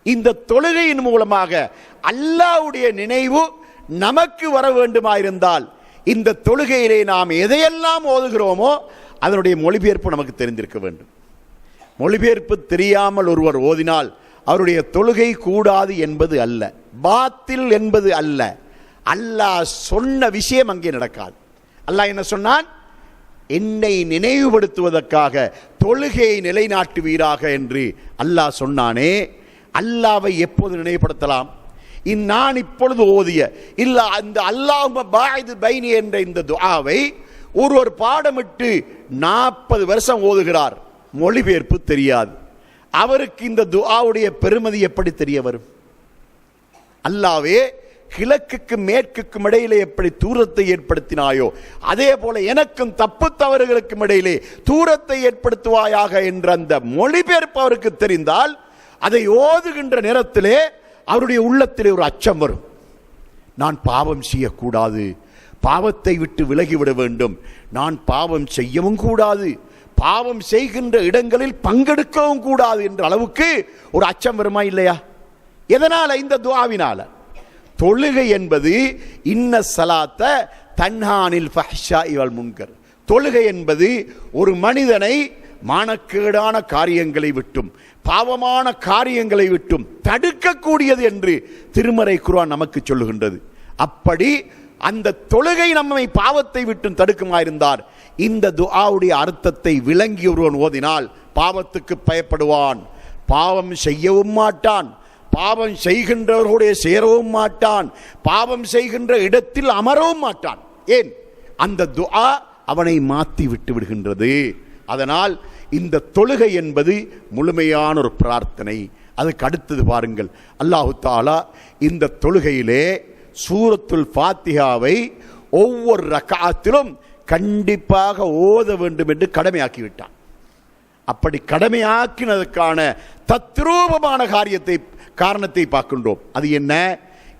இந்த தொழுகையின் மூலமாக அல்லாஹ்வுடைய நினைவு நமக்கு வர வேண்டுமாயிருந்தால் இந்த தொழுகையிலே நாம் எதையெல்லாம் ஓதுகிறோமோ அதனுடைய மொழிபெயர்ப்பு நமக்கு தெரிந்திருக்க வேண்டும். மொழிபெயர்ப்பு தெரியாமல் ஒருவர் ஓதினால் அவருடைய தொழுகை கூடாது என்பது அல்ல, பாத்தில் என்பது அல்ல. அல்லாஹ் சொன்ன விஷயம் அங்கே நடக்காது. அல்லாஹ் என்ன சொன்னான்? என்னை நினைவுபடுத்துவதற்காக தொழுகையை நிலைநாட்டுவீராக என்று அல்லாஹ் சொன்னானே. அல்லாஹ்வை எப்போது நினைவுபடுத்தலாம்? நான் இப்பொழுது ஓதிய இல்ல அந்த அல்லாஹும்ம பாஇத் பைனி என்ற இந்த துஆவை ஒருவர் பாடமிட்டு 40 வருஷம் ஓதுகிறார், மொழிபெயர்ப்பு தெரியாது. அவருக்கு இந்த துஆவுடைய பெருமதி எப்படி தெரிய வரும்? அல்லாஹ்வே கிழக்குக்கும் மேற்குக்கும் இடையிலே எப்படி தூரத்தை ஏற்படுத்தினாயோ அதே போல எனக்கும் தப்பு தவறுகளுக்கும் இடையிலே தூரத்தை ஏற்படுத்துவாயாக என்ற அந்த மொழிபெயர்ப்பு அவருக்கு தெரிந்தால் அதை ஓதுகின்ற நேரத்திலே அவருடைய உள்ளத்திலே ஒரு அச்சம் வரும். நான் பாவம் செய்யக்கூடாது, பாவத்தை விட்டு விலகிவிட வேண்டும், நான் பாவம் செய்யவும் கூடாது, பாவம் செய்கின்ற இடங்களில் பங்கெடுக்கவும் கூடாது என்ற அளவுக்கு ஒரு அச்சம் வருமா இல்லையா? எதனால? இந்த துஆவினால. தொழுகை என்பது இன்ன ஸலாத்த தன்ஹானில் ஃபஹ்ஷாஇ வல் முன்கர். தொழுகை என்பது ஒரு மனிதனை மானக்கேடான காரியங்களை விட்டும் பாவமான காரியங்களை விட்டும் தடுக்கக்கூடியது என்று திருமறை குர்ஆன் நமக்கு சொல்லுகின்றது. அப்படி அந்த தொழுகை நம்மை பாவத்தை விட்டும் தடுக்குமாயிருந்தார் இந்த துஆவுடைய அர்த்தத்தை விளங்கி ஒருவன் ஓதினால் பாவத்துக்கு பயப்படுவான், பாவம் செய்யவும் மாட்டான், பாவம் செய்கின்றவர்களுடைய சேரவும் மாட்டான், பாவம் செய்கின்ற இடத்தில் அமரவும் மாட்டான். ஏன்? அந்த துஆ அவனை மாற்றி விட்டு விடுகின்றது. அதனால் இந்த தொழுகை என்பது முழுமையான ஒரு பிரார்த்தனை. அதுக்கு அடுத்தது பாருங்கள், அல்லாஹு தஆலா இந்த தொழுகையிலே சூரத்துல் ஃபாத்திஹாவை ஒவ்வொரு ரக்அத்திலும் கண்டிப்பாக ஓத வேண்டும் என்று கடமையாக்கிவிட்டான். அப்படி கடமையாக்கினதற்கான தத்ரூபமான காரணத்தை பார்க்கின்றோம். அது என்ன?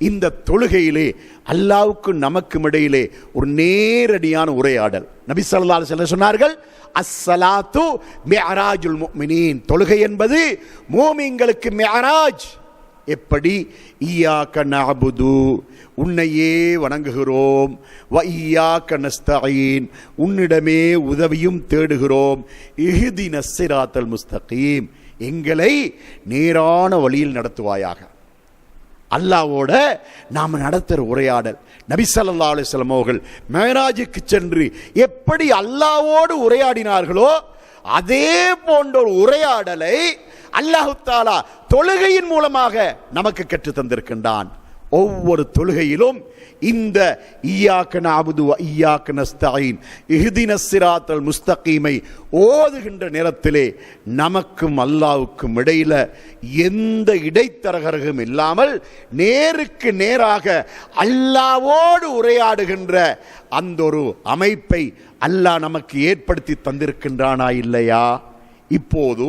இந்த தொழுகையிலே அல்லாஹ்வுக்கு நமக்கும் இடையிலே ஒரு நேரடியான உரையாடல். நபி ஸல்லல்லாஹு அலைஹி வஸல்லம் சொன்னார்கள், அஸ்ஸலாத்து மிஅராஜுல் முஃமினீன். தொழுகை என்பது மூமின்களுக்கு மிஅராஜ், எப்படி? இய்யாக நஅபுது, உன்னையே வணங்குகிறோம், வ இய்யாக நஸ்தஈன், உன்னிடமே உதவியும் தேடுகிறோம், இஹ்தினஸ் ஸிராத்தல் முஸ்தகீம், எங்களை நேரான வழியில் நடத்துவாயாக. அல்லாஹ்வோட நாம் நடத்துகிற உரையாடல். நபி ஸல்லல்லாஹு அலைஹி வஸல்லம் அவர்கள் மேராஜுக்கு சென்று எப்படி அல்லாஹ்வோடு உரையாடினார்களோ அதே போன்ற ஒரு உரையாடலை அல்லாஹ் தஆலா தொழுகையின் மூலமாக நமக்கு கற்றுத் தந்திருக்கின்றான். ஒவ்வொரு தொழுகையிலும் இந்த இய்யாக நஅபுது வ இய்யாக நஸ்தஈன் இஹ்தினஸ் ஸிராத்தல் முஸ்தகீமை ஓதுகின்ற நேரத்திலே நமக்கும் அல்லாஹ்வுக்கும் இடையில எந்த இடைத்தரகரும் இல்லாமல் நேருக்கு நேராக அல்லாஹ்வோடு உரையாடுகின்ற அந்த ஒரு அமைப்பை அல்லாஹ் நமக்கு ஏற்படுத்தி தந்திருக்கின்றானா இல்லையா? இப்போது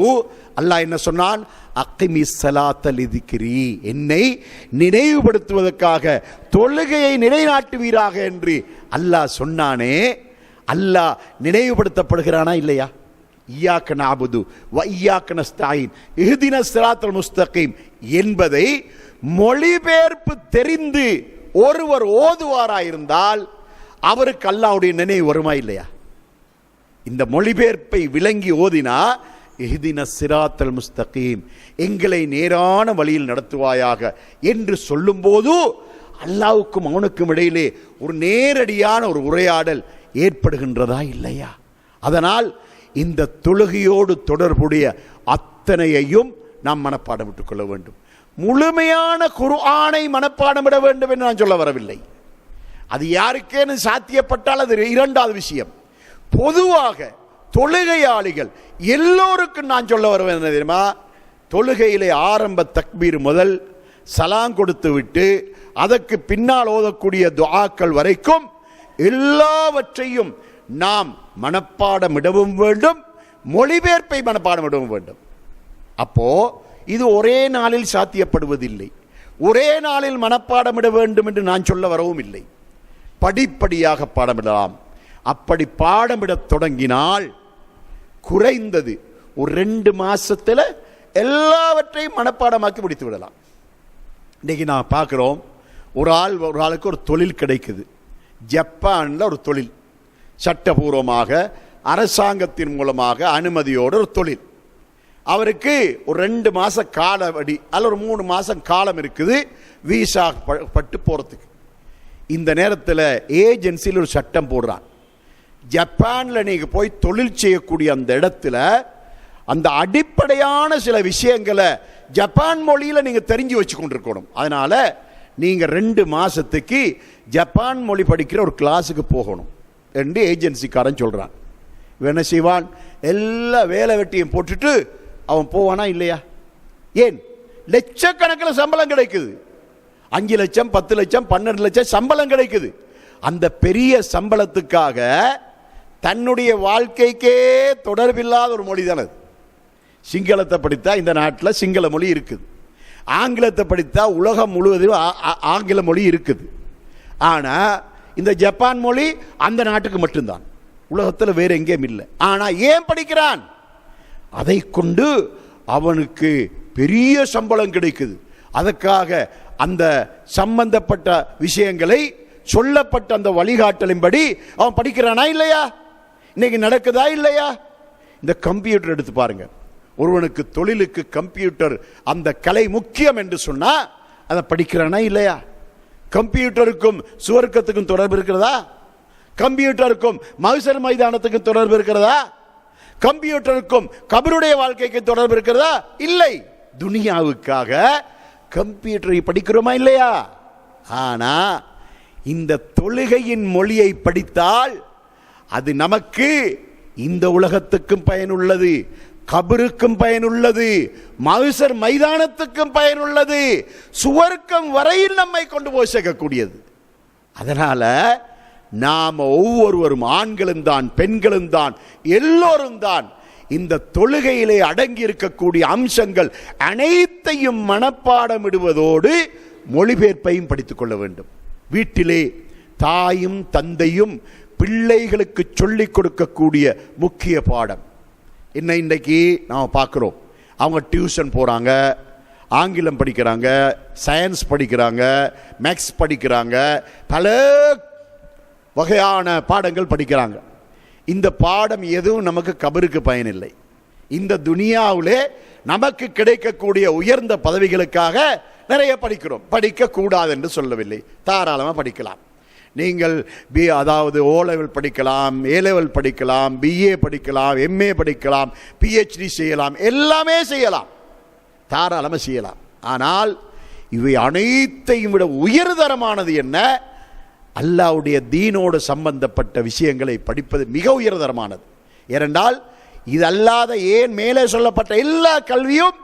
அல்லாஹ் என்ன சொன்னான்? அக்கிமிஸ் ஸலாத்த லிதிக்ரி, என்னை நினைவுபடுத்துவதற்காக தொழுகையை நிலைநாட்டுவீராக என்று அல்லாஹ் சொன்னானே. அல்லாஹ் நினைவுபடுத்தப்படுகிறானா இல்லையா? இய்யாக நஅபுது வ இய்யாக நஸ்தஈன் இஹ்தினஸ் ஸிராத்தல் முஸ்தகீம் என்பதை மொழிபெயர்ப்பு தெரிந்து ஒருவர் ஓதுவாராயிருந்தால் அவருக்கு அல்லாஹ்வுடைய நினைவு வருமா இல்லையா? இந்த மொழிபெயர்ப்பை விளங்கி ஓதினா இஹ்தினஸ் ஸிராத்தல் முஸ்தகீம், எங்களை நேரான வழியில் நடத்துவாயாக என்று சொல்லும்போது அல்லாஹ்வுக்கும் அவனுக்கும் இடையிலே ஒரு நேரடியான ஒரு உரையாடல் ஏற்படுகின்றதா இல்லையா? அதனால் இந்த தொழுகையோடு தொடர்புடைய அத்தனையையும் நாம் மனப்பாடமிட்டுக் கொள்ள வேண்டும். முழுமையான குர்ஆனை மனப்பாடமிட வேண்டும் என்று நான் சொல்ல வரவில்லை. அது யாருக்கேன்னு சாத்தியப்பட்டால் அது இரண்டாவது விஷயம். பொதுவாக தொழுகையாளிகள் எல்லோருக்கும் நான் சொல்ல வருவேன் என்ன தெரியுமா? தொழுகையிலே ஆரம்ப தக்பீர் முதல் சலாம் கொடுத்து விட்டு அதற்கு பின்னால் ஓதக்கூடிய துஆக்கள் வரைக்கும் எல்லாவற்றையும் நாம் மனப்பாடமிடவும் வேண்டும், மொழிபெயர்ப்பை மனப்பாடமிடவும் வேண்டும். அப்போ இது ஒரே நாளில் சாத்தியப்படுவதில்லை. ஒரே நாளில் மனப்பாடமிட வேண்டும் என்று நான் சொல்ல வரவும் இல்லை. படிப்படியாக பாடமிடலாம். அப்படி பாடமிடத் தொடங்கினால் குறைந்தது ஒரு 2 மாசத்துல எல்லாவற்றையும் மனப்பாடமாக்கி முடித்து விடலாம். இன்னைக்கு நான் பார்க்கிறோம், ஒரு ஆளுக்கு ஒரு தொழில் கிடைக்குது. ஜப்பான்ல ஒரு தொழில், சட்டபூர்வமாக அரசாங்கத்தின் மூலமாக அனுமதியோடு ஒரு தொழில். அவருக்கு ஒரு 2 மாச காலவடி அல்ல ஒரு 3 மாசம் காலம் இருக்குது வீசா பட்டு போறதுக்கு. இந்த நேரத்தில் ஏஜென்சியில் ஒரு சட்டம் போடுறான். ஜப்பானில் நீங்கள் போய் தொழில் செய்யக்கூடிய அந்த இடத்துல அந்த அடிப்படையான சில விஷயங்களை ஜப்பான் மொழியில் நீங்கள் தெரிஞ்சு வச்சு கொண்டிருக்கணும். அதனால் நீங்கள் 2 மாதத்துக்கு ஜப்பான் மொழி படிக்கிற ஒரு கிளாஸுக்கு போகணும் என்று ஏஜென்சிக்காரன் சொல்கிறான். இவன் என்ன செய்வான்? எல்லா வேலை வெட்டியும் போட்டுட்டு அவன் போவானா இல்லையா? ஏன்? லட்சக்கணக்கில் சம்பளம் கிடைக்குது. 5 லட்சம் 10 லட்சம் 12 லட்சம் சம்பளம் கிடைக்குது. அந்த பெரிய சம்பளத்துக்காக தன்னுடைய வாழ்க்கைக்கே தொடர்பில்லாத ஒரு மொழி தானே. சிங்களத்தை படித்தா இந்த நாட்டில் சிங்கள மொழி இருக்குது, ஆங்கிலத்தை படித்தா உலகம் முழுவதும் ஆங்கில மொழி இருக்குது. ஆனால் இந்த ஜப்பான் மொழி அந்த நாட்டுக்கு மட்டும்தான், உலகத்தில் வேற எங்கேயும் இல்லை. ஆனால் ஏன் படிக்கிறான்? அதை கொண்டு அவனுக்கு பெரிய சம்பளம் கிடைக்குது. அதற்காக அந்த சம்பந்தப்பட்ட விஷயங்களை சொல்லப்பட்ட அந்த வழிகாட்டலின்படி அவன் படிக்கிறானா இல்லையா? இன்னைக்கு நடக்குதா இல்லையா? இந்த கம்ப்யூட்டர் எடுத்து பாருங்க. ஒருவனுக்கு தொழிலுக்கு கம்ப்யூட்டர் அந்த கலை முக்கியம் என்று சொன்னா அதை படிக்கிறானா இல்லையா? கம்ப்யூட்டருக்கும் சுவர்க்கத்துக்கும் தொடர்பு இருக்கிறதா? கம்ப்யூட்டருக்கும் மஹ்ஷர் மைதானத்துக்கும் தொடர்பு இருக்கிறதா? கம்ப்யூட்டருக்கும் கபருடைய வாழ்க்கைக்கு தொடர்பு இருக்கிறதா? இல்லை. துனியாவுக்காக கம்ப்யூட்டரை படிக்கிறோமா இல்லையா? ஆனா இந்த தொழுகையின் மொழியை படித்தால் அது நமக்கு இந்த உலகத்துக்கும் பயனுள்ளது, கபருக்கும் பயனுள்ளது, மஹ்ஷர் மைதானத்துக்கும் பயனுள்ளது, சுவர்க்கம் வரையில் நம்மை கொண்டு போய் சேர்க்கக்கூடியது. அதனால நாம் ஒவ்வொருவரும், ஆண்களும் தான் பெண்களும் தான் எல்லோரும் தான், இந்த தொழுகையிலே அடங்கி இருக்கக்கூடிய அம்சங்கள் அனைத்தையும் மனப்பாடமிடுவதோடு மொழிபெயர்ப்பையும் படித்துக் கொள்ள வேண்டும். வீட்டிலே தாயும் தந்தையும் பிள்ளைகளுக்கு சொல்லிக் கொடுக்கக்கூடிய முக்கிய பாடம் என்ன? இன்றைக்கு நாம் பார்க்குறோம், அவங்க டியூஷன் போகிறாங்க, ஆங்கிலம் படிக்கிறாங்க, சயின்ஸ் படிக்கிறாங்க, மேக்ஸ் படிக்கிறாங்க, பல வகையான பாடங்கள் படிக்கிறாங்க. இந்த பாடம் எதுவும் நமக்கு கபருக்கு பயனில்லை. இந்த துனியாவிலே நமக்கு கிடைக்கக்கூடிய உயர்ந்த பதவிகளுக்காக நிறைய படிக்கிறோம். படிக்கக்கூடாது என்று சொல்லவில்லை, தாராளமாக படிக்கலாம். நீங்கள் அதாவது ஓ லெவல் படிக்கலாம், ஏ லெவல் படிக்கலாம், பிஏ படிக்கலாம், எம்ஏ படிக்கலாம், பிஹெச்டி செய்யலாம், எல்லாமே செய்யலாம், தாராளமாக செய்யலாம். ஆனால் இவை அனைத்தையும் விட உயர்தரமானது என்ன? அல்லாஹ்வுடைய தீனோடு சம்பந்தப்பட்ட விஷயங்களை படிப்பது மிக உயர்தரமானது. ஏனென்றால் இது அல்லாத ஏன் மேலே சொல்லப்பட்ட எல்லா கல்வியும்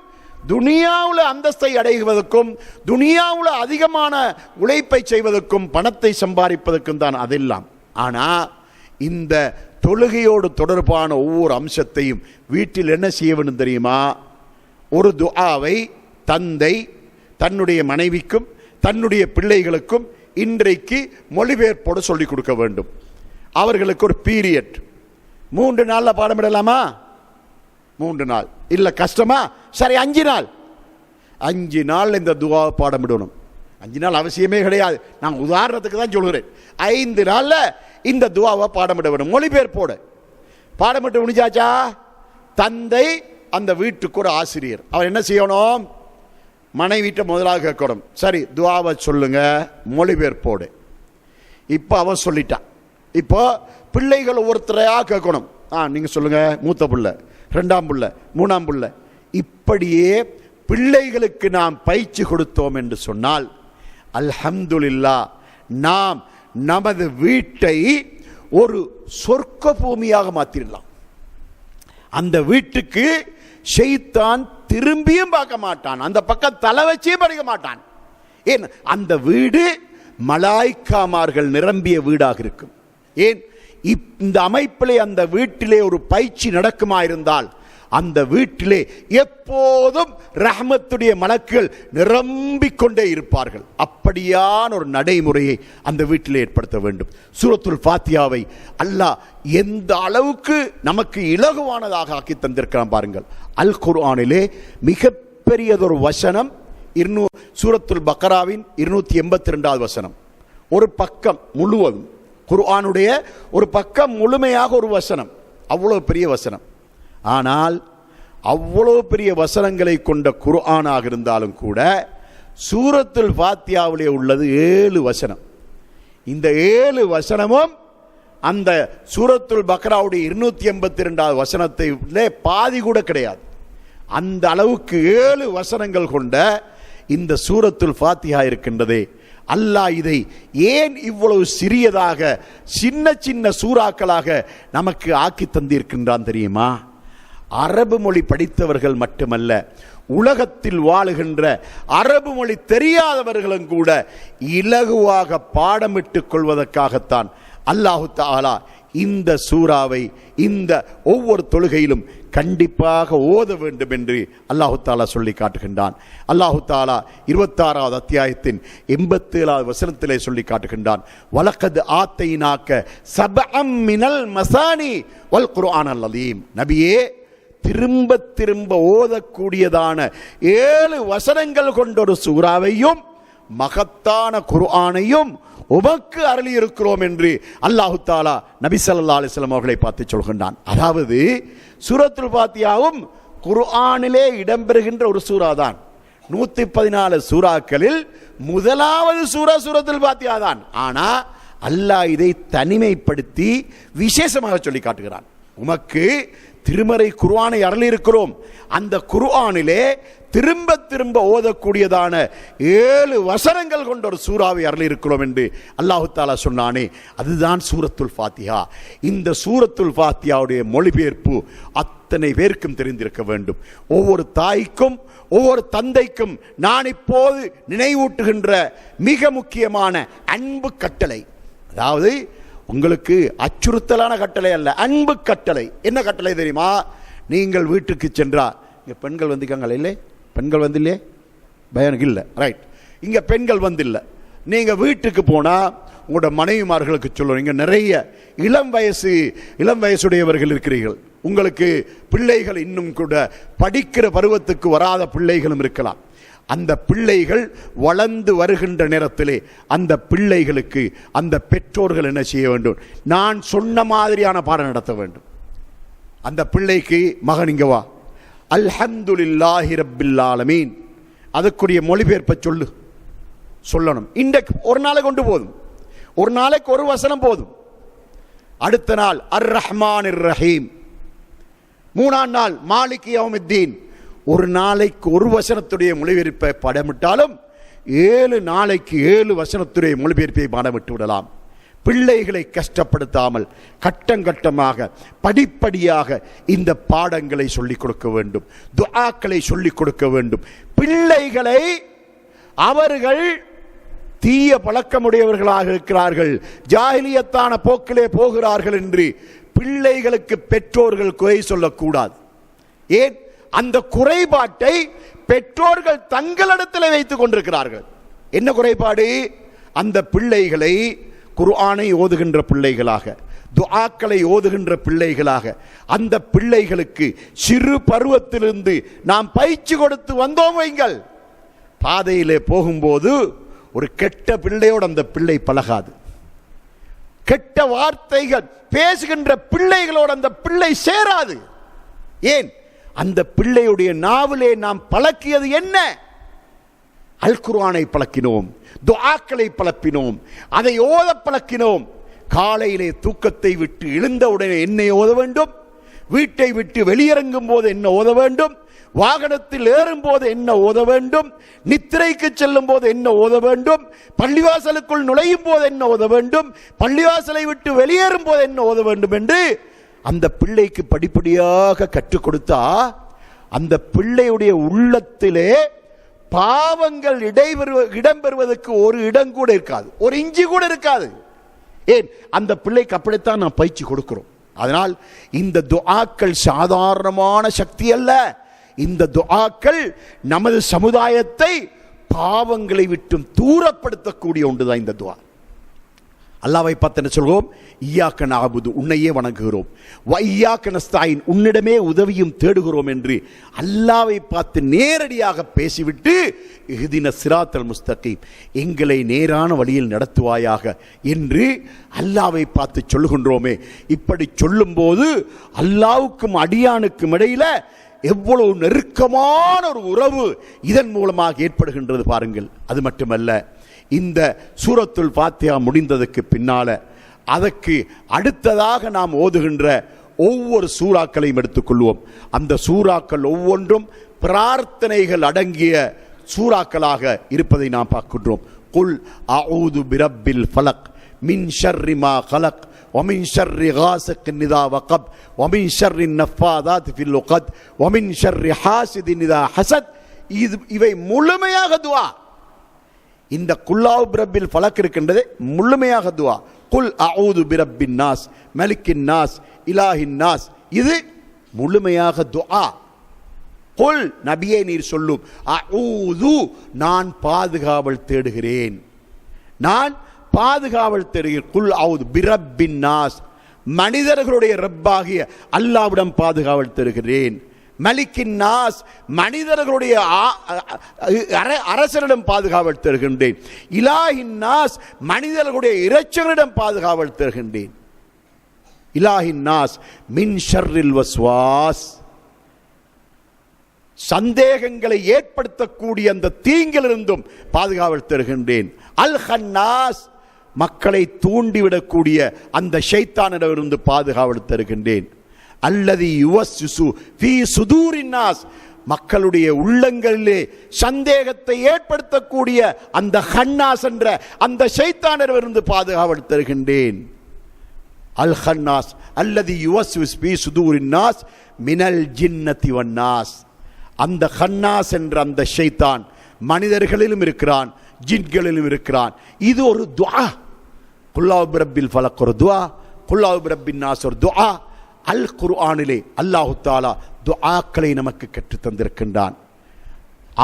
துனியாவில் அந்தஸ்தை அடைவதற்கும், துனியாவில் அதிகமான உழைப்பை செய்வதற்கும், பணத்தை சம்பாதிப்பதற்கும் தான் அதெல்லாம். ஆனால் இந்த தொழுகையோடு தொடர்பான ஒவ்வொரு அம்சத்தையும் வீட்டில் என்ன செய்ய வேண்டும் தெரியுமா? ஒரு துஆவை தந்தை தன்னுடைய மனைவிக்கும் தன்னுடைய பிள்ளைகளுக்கும் இன்றைக்கு மொழிபெயர்ப்போடு சொல்லிக் கொடுக்க வேண்டும். அவர்களுக்கு ஒரு பீரியட் 3 நாளில் பாடமிடலாமா? 3 நாள் இல்லை, கஷ்டமா? சரி 5 நாள். 5 நாள் இந்த துஆவை பாடமிடணும். 5 நாள் அவசியமே கிடையாது, நான் உதாரணத்துக்கு தான் சொல்கிறேன். 5 நாளில் இந்த துஆவை பாடமிட வேண்டும் மொழிபெயர்ப்போடு. பாடமிட்டு முடிஞ்சாச்சா? தந்தை அந்த வீட்டுக்கு ஒரு ஆசிரியர், அவர் என்ன செய்யணும்? மனைவிட்ட முதலாக கேட்கணும், சரி துஆவை சொல்லுங்க மொழிபெயர்ப்போடு. இப்போ அவன் சொல்லிட்டான். இப்போ பிள்ளைகள் ஒவ்வொருத்தரையாக கேட்கணும். நீங்கள் சொல்லுங்க, மூத்த பிள்ளை, 2ஆம் பிள்ளை, 3ஆம் பிள்ளை. இப்படியே பிள்ளைகளுக்கு நாம் பயிற்சி கொடுத்தோம் என்று சொன்னால் அல்ஹம்துலில்லாஹ், நாம் நமது வீட்டை ஒரு சொர்க்க பூமியாக மாற்றிடலாம். அந்த வீட்டுக்கு ஷைத்தான் திரும்பியும் பார்க்க மாட்டான், அந்த பக்கம் தலை வச்சே படிக்க மாட்டான். ஏன்? அந்த வீடு மலாய்க்காமார்கள் நிரம்பிய வீடாக இருக்கும். ஏன்? இந்த அமைப்பிலே அந்த வீட்டிலே ஒரு பயிற்சி நடக்குமா இருந்தால் அந்த வீட்டிலே எப்போதும் ரஹ்மத்துடைய மலக்குகள் நிரம்பிக் கொண்டே இருப்பார்கள். அப்படியான ஒரு நடைமுறையை அந்த வீட்டிலே ஏற்படுத்த வேண்டும். சூரத்துல் ஃபாத்தியாவை அல்லாஹ் எந்த அளவுக்கு நமக்கு இலகுவானதாக ஆக்கி தந்திருக்கிறான் பாருங்கள். அல் குர்ஆனிலே மிகப்பெரியதொரு வசனம் சூரத்துல் பக்ராவின் 282வது வசனம். ஒரு பக்கம் முழுவதும் குர்ஆனுடைய ஒரு பக்கம் முழுமையாக ஒரு வசனம், அவ்வளோ பெரிய வசனம். ஆனால் அவ்வளோ பெரிய வசனங்களை கொண்ட குர்ஆனாக இருந்தாலும் கூட சூரத்துல் ஃபாத்தியாவிலே உள்ளது 7 வசனம். இந்த 7 வசனமும் அந்த சூரத்துல் பக்ராவுடைய 282வது வசனத்தை பாதி கூட கிடையாது. அந்த அளவுக்கு 7 வசனங்கள் கொண்ட இந்த சூரத்துல் ஃபாத்திஹா இருக்கின்றதே, அல்லாஹ் இதை ஏன் இவ்வளவு சிறியதாக சின்ன சின்ன சூறாக்களாக நமக்கு ஆக்கி தந்திருக்கின்றான் தெரியுமா? அரபு மொழி படித்தவர்கள் மட்டுமல்ல, உலகத்தில் வாழுகின்ற அரபு மொழி தெரியாதவர்களும் கூட இலகுவாக பாடமிட்டுக் கொள்வதற்காகத்தான் அல்லாஹு தஆலா இந்த சூறாவை இந்த ஒவ்வொரு தொழுகையிலும் கண்டிப்பாக ஓத வேண்டும் என்று அல்லாஹு தாலா சொல்லி காட்டுகின்றான். அல்லாஹு தாலா 26வது அத்தியாயத்தின் 87வது வசனத்திலே சொல்லி காட்டுகின்றான், வலக்கத் ஆத்தைனாக்க சபஅம் மினல் மசானி வல் குர்ஆனல் அலீம். நபியே, திரும்ப திரும்ப ஓதக்கூடியதான 7 வசனங்கள் கொண்ட ஒரு சூறாவையும் மகத்தான குர்ஆனையும் உமக்கு அருளி இருக்கிறோம் என்று அல்லாஹு தாலா நபி ஸல்லல்லாஹு அலைஹி வஸல்லம் அவர்களை பார்த்து சொல்கின்றான். அதாவது சூரத்துல் ஃபாத்தியாவும் குர்ஆனிலே இடம்பெறுகின்ற ஒரு சூரா தான். 114 சூறாக்களில் முதலாவது சூரா சூரத்துல் ஃபாத்தியா தான். ஆனால் அல்லாஹ் இதை தனிமைப்படுத்தி விசேஷமாக சொல்லி காட்டுகிறான். உமக்கு திருமறை குர்ஆனை அருளி இருக்கிறோம், அந்த குர்ஆனிலே திரும்ப திரும்ப ஓதக்கூடியதான 7 வசனங்கள் கொண்ட ஒரு சூறாவை அருளி இருக்கிறோம் என்று அல்லாஹு தாலா சொன்னானே, அதுதான் சூரத்துல் ஃபாத்திஹா. இந்த சூரத்துல் ஃபாத்தியாவுடைய மொழிபெயர்ப்பு அத்தனை பேருக்கும் தெரிந்திருக்க வேண்டும். ஒவ்வொரு தாய்க்கும் ஒவ்வொரு தந்தைக்கும் நான் இப்போது நினைவூட்டுகின்ற மிக முக்கியமான அன்பு கட்டளை, அதாவது உங்களுக்கு அச்சுறுத்தலான கட்டளை அல்ல, அன்பு கட்டளை. என்ன கட்டளை தெரியுமா? நீங்கள் வீட்டுக்கு சென்றால், இங்கே பெண்கள் வந்திருக்காங்களே, இல்லை பெண்கள் வந்தில்லையே, பயனுக்கு இல்லை, ரைட், இங்கே பெண்கள் வந்தில்லை, நீங்கள் வீட்டுக்கு போனால் உங்களோட மனைவிமார்களுக்கு சொல்லணும். இங்கே நிறைய இளம் வயசுடையவர்கள் இருக்கிறீர்கள், உங்களுக்கு பிள்ளைகள் இன்னும் கூட படிக்கிற பருவத்துக்கு வராத பிள்ளைகளும் இருக்கலாம். அந்த பிள்ளைகள் வளர்ந்து வருகின்ற நேரத்திலே அந்த பிள்ளைகளுக்கு அந்த பெற்றோர்கள் என்ன செய்ய வேண்டும்? நான் சொன்ன மாதிரியான பாடம் நடத்த வேண்டும். அந்த பிள்ளைக்கு மகன் இங்க வா, அல்ஹம்துலில்லாஹி ரப்பில் ஆலமீன், அதுக்குரிய மொழிபெயர்ப்பை சொல்லணும். இன்றைக்கு ஒரு நாளை கொண்டு போதும், ஒரு நாளைக்கு ஒரு வசனம் போதும். அடுத்த நாள் அர் ரஹ்மானிர் ரஹீம், மூணாம் நாள் மாலிக் யௌமித்தீன். ஒரு நாளைக்கு ஒரு வசனத்துடைய மொழிபெயர்ப்பை படமிட்டாலும் 7 நாளைக்கு 7 வசனத்துடைய மொழிபெயர்ப்பை படமிட்டு விடலாம். பிள்ளைகளை கஷ்டப்படுத்தாமல் கட்டங்கட்டமாக படிப்படியாக இந்த பாடங்களை சொல்லிக் கொடுக்க வேண்டும், துஆக்களை சொல்லிக் கொடுக்க வேண்டும். பிள்ளைகளை அவர்கள் தீய பழக்கமுடையவர்களாக இருக்கிறார்கள், ஜாஹிலியத்தான போக்கிலே போகிறார்கள் என்று பிள்ளைகளுக்கு பெற்றோர்கள் குறை சொல்லக்கூடாது. ஏன்? அந்த குறைபாட்டை பெற்றோர்கள் தங்களிடத்தில் வைத்துக் கொண்டிருக்கிறார்கள். என்ன குறைபாடு? அந்த பிள்ளைகளை குர்ஆனை ஓதுகின்ற பிள்ளைகளாக, துஆக்களை ஓதுகின்ற பிள்ளைகளாக அந்த பிள்ளைகளுக்கு சிறு பருவத்திலிருந்து நாம் பயிற்சி கொடுத்து வந்தோம் வைங்கள், பாதையிலே போகும்போது ஒரு கெட்ட பிள்ளையோடு அந்த பிள்ளை பழகாது. கெட்ட வார்த்தைகள் பேசுகின்ற பிள்ளைகளோடு அந்த பிள்ளை சேராது. ஏன்? அந்த பிள்ளையுடைய நாவிலே நாம் பழக்கியது என்ன? அல் குர்ஆனை பழக்கினோம், துஆக்களை பழப்பினோம், அதை ஓத பழக்கினோம். காலையிலே தூக்கத்தை விட்டு எழுந்தவுடனே என்ன ஓத வேண்டும், வீட்டை விட்டு வெளியிறங்கும் போது என்ன ஓத வேண்டும், வாகனத்தில் ஏறும் போது என்ன ஓத வேண்டும், நித்திரைக்கு செல்லும் போது என்ன ஓத வேண்டும், பள்ளிவாசலுக்குள் நுழையும் போது என்ன ஓத வேண்டும், பள்ளிவாசலை விட்டு வெளியேறும் போது என்ன ஓத வேண்டும் என்று அந்த பிள்ளைக்கு படிப்படியாக கற்றுக் கொடுத்தா அந்த பிள்ளையுடைய உள்ளத்திலே பாவங்கள் இடம்பெறுவதற்கு ஒரு இடம் கூட இருக்காது, ஒரு இஞ்சி கூட இருக்காது. ஏன்? அந்த பிள்ளைக்கு அப்படித்தான் நாம் பயிற்சி கொடுக்கிறோம். அதனால் இந்த துஆக்கள் சாதாரணமான சக்தி அல்ல. இந்த துஆக்கள் நமது சமுதாயத்தை பாவங்களை விட்டும் தூரப்படுத்தக்கூடிய ஒன்றுதான் இந்த துஆ. அல்லாஹ்வை பார்த்து என்ன சொல்வோம்? இய்யாக நஅபுது, உன்னையே வணங்குகிறோம், வ இய்யாக நஸ்தஈன், உன்னிடமே உதவியும் தேடுகிறோம் என்று அல்லாஹ்வை பார்த்து நேரடியாக பேசிவிட்டு இஹ்தின ஸிராத்தல் முஸ்தகீம், எங்களை நேரான வழியில் நடத்துவாயாக என்று அல்லாஹ்வை பார்த்து சொல்லுகின்றோமே. இப்படி சொல்லும்போது அல்லாஹ்வுக்கும் அடியானுக்கும் இடையில எவ்வளவு நெருக்கமான ஒரு உறவு இதன் மூலமாக ஏற்படுகின்றது பாருங்கள். அது மட்டுமல்ல, இந்த சூரத்துல் ஃபாத்திஹா முடிந்ததுக்கு பின்னால அதற்கு அடுத்ததாக நாம் ஓதுகின்ற ஒவ்வொரு சூறாக்களையும் எடுத்துக்கொள்வோம். அந்த சூறாக்கள் ஒவ்வொன்றும் பிரார்த்தனைகள் அடங்கிய சூறாக்களாக இருப்பதை நாம் பார்க்கின்றோம். குல் அஊது பிரப்பில் ஃபலக் மின் ஷர்ரி மா கலக் ومن شر غاسق إذا وقب ومن شر النفاثات في العقد ومن شر حاسد إذا حسد. இவை முழுமையாக துஆ. இந்த குல்லாவு பிரப்பில் ஃபலக் இருக்கின்றது முழுமையாக துஆ. குல் அஊது பிரப்பின் நாஸ் மலிக்கின் நாஸ் இலாஹின் நாஸ், இது முழுமையாக துஆ. குல், நபியே நீர் சொல்லும், அஊது, நான் பாதுகாவல் தேடுகிறேன், நான் பாதுகாவல் தேடுகிறேன். குல் அஊது பிரப்பின் நாஸ், மனிதர்களுடைய ரப்பாகிய அல்லாஹ்விடம் பாதுகாவல் தேடுகிறேன். மலிக்கின் நாஸ், மனிதர்களுடைய அரசரிடம் பாதுகாவல் தருகின்றேன். இலாஹின் நாஸ், மனிதர்களுடைய இரட்சகரிடம் பாதுகாவல் தருகின்றேன். இலாஹின் நாஸ் மின் ஷர்ரில் வஸ்வாஸ், சந்தேகங்களை ஏற்படுத்தக்கூடிய அந்த தீங்கிலிருந்தும் பாதுகாவல் தருகின்றேன். அல் ஹன்னாஸ், மக்களை தூண்டிவிடக்கூடிய அந்த ஷைத்தானிடமிருந்து பாதுகாவல் தருகின்றேன். அல்லதி யுவஸ்ஸிசு ஃபீ சுதூரின் நாஸ், மக்களுடைய உள்ளங்களிலே சந்தேகத்தை ஏற்படுத்தக்கூடிய அந்த ஹன்னாஸ் என்ற அந்த ஷைத்தானிடமிருந்து பாதுகாவல் தருகின்றேன். அல் ஹன்னாஸ் அல்லதி யுவஸ்ஸிசு ஃபீ சுதூரின் நாஸ் மினல் ஜின்னதி வன் நாஸ், அந்த ஹன்னாஸ் என்ற அந்த ஷைத்தான் மனிதர்களிலும் இருக்கிறான், ஜின்களிலும் இருக்கிறான். இது ஒரு துஆ. குல்லாவு பிரப்பில் ஃபலக் ஒரு துஆ, குல்லாவு பிரப்பின் நாஸ் ஒரு துஆ. அல் குர்ஆனிலே அல்லாஹு தஆலா துஆக்களை நமக்கு கற்றுத் தந்திருக்கின்றான்.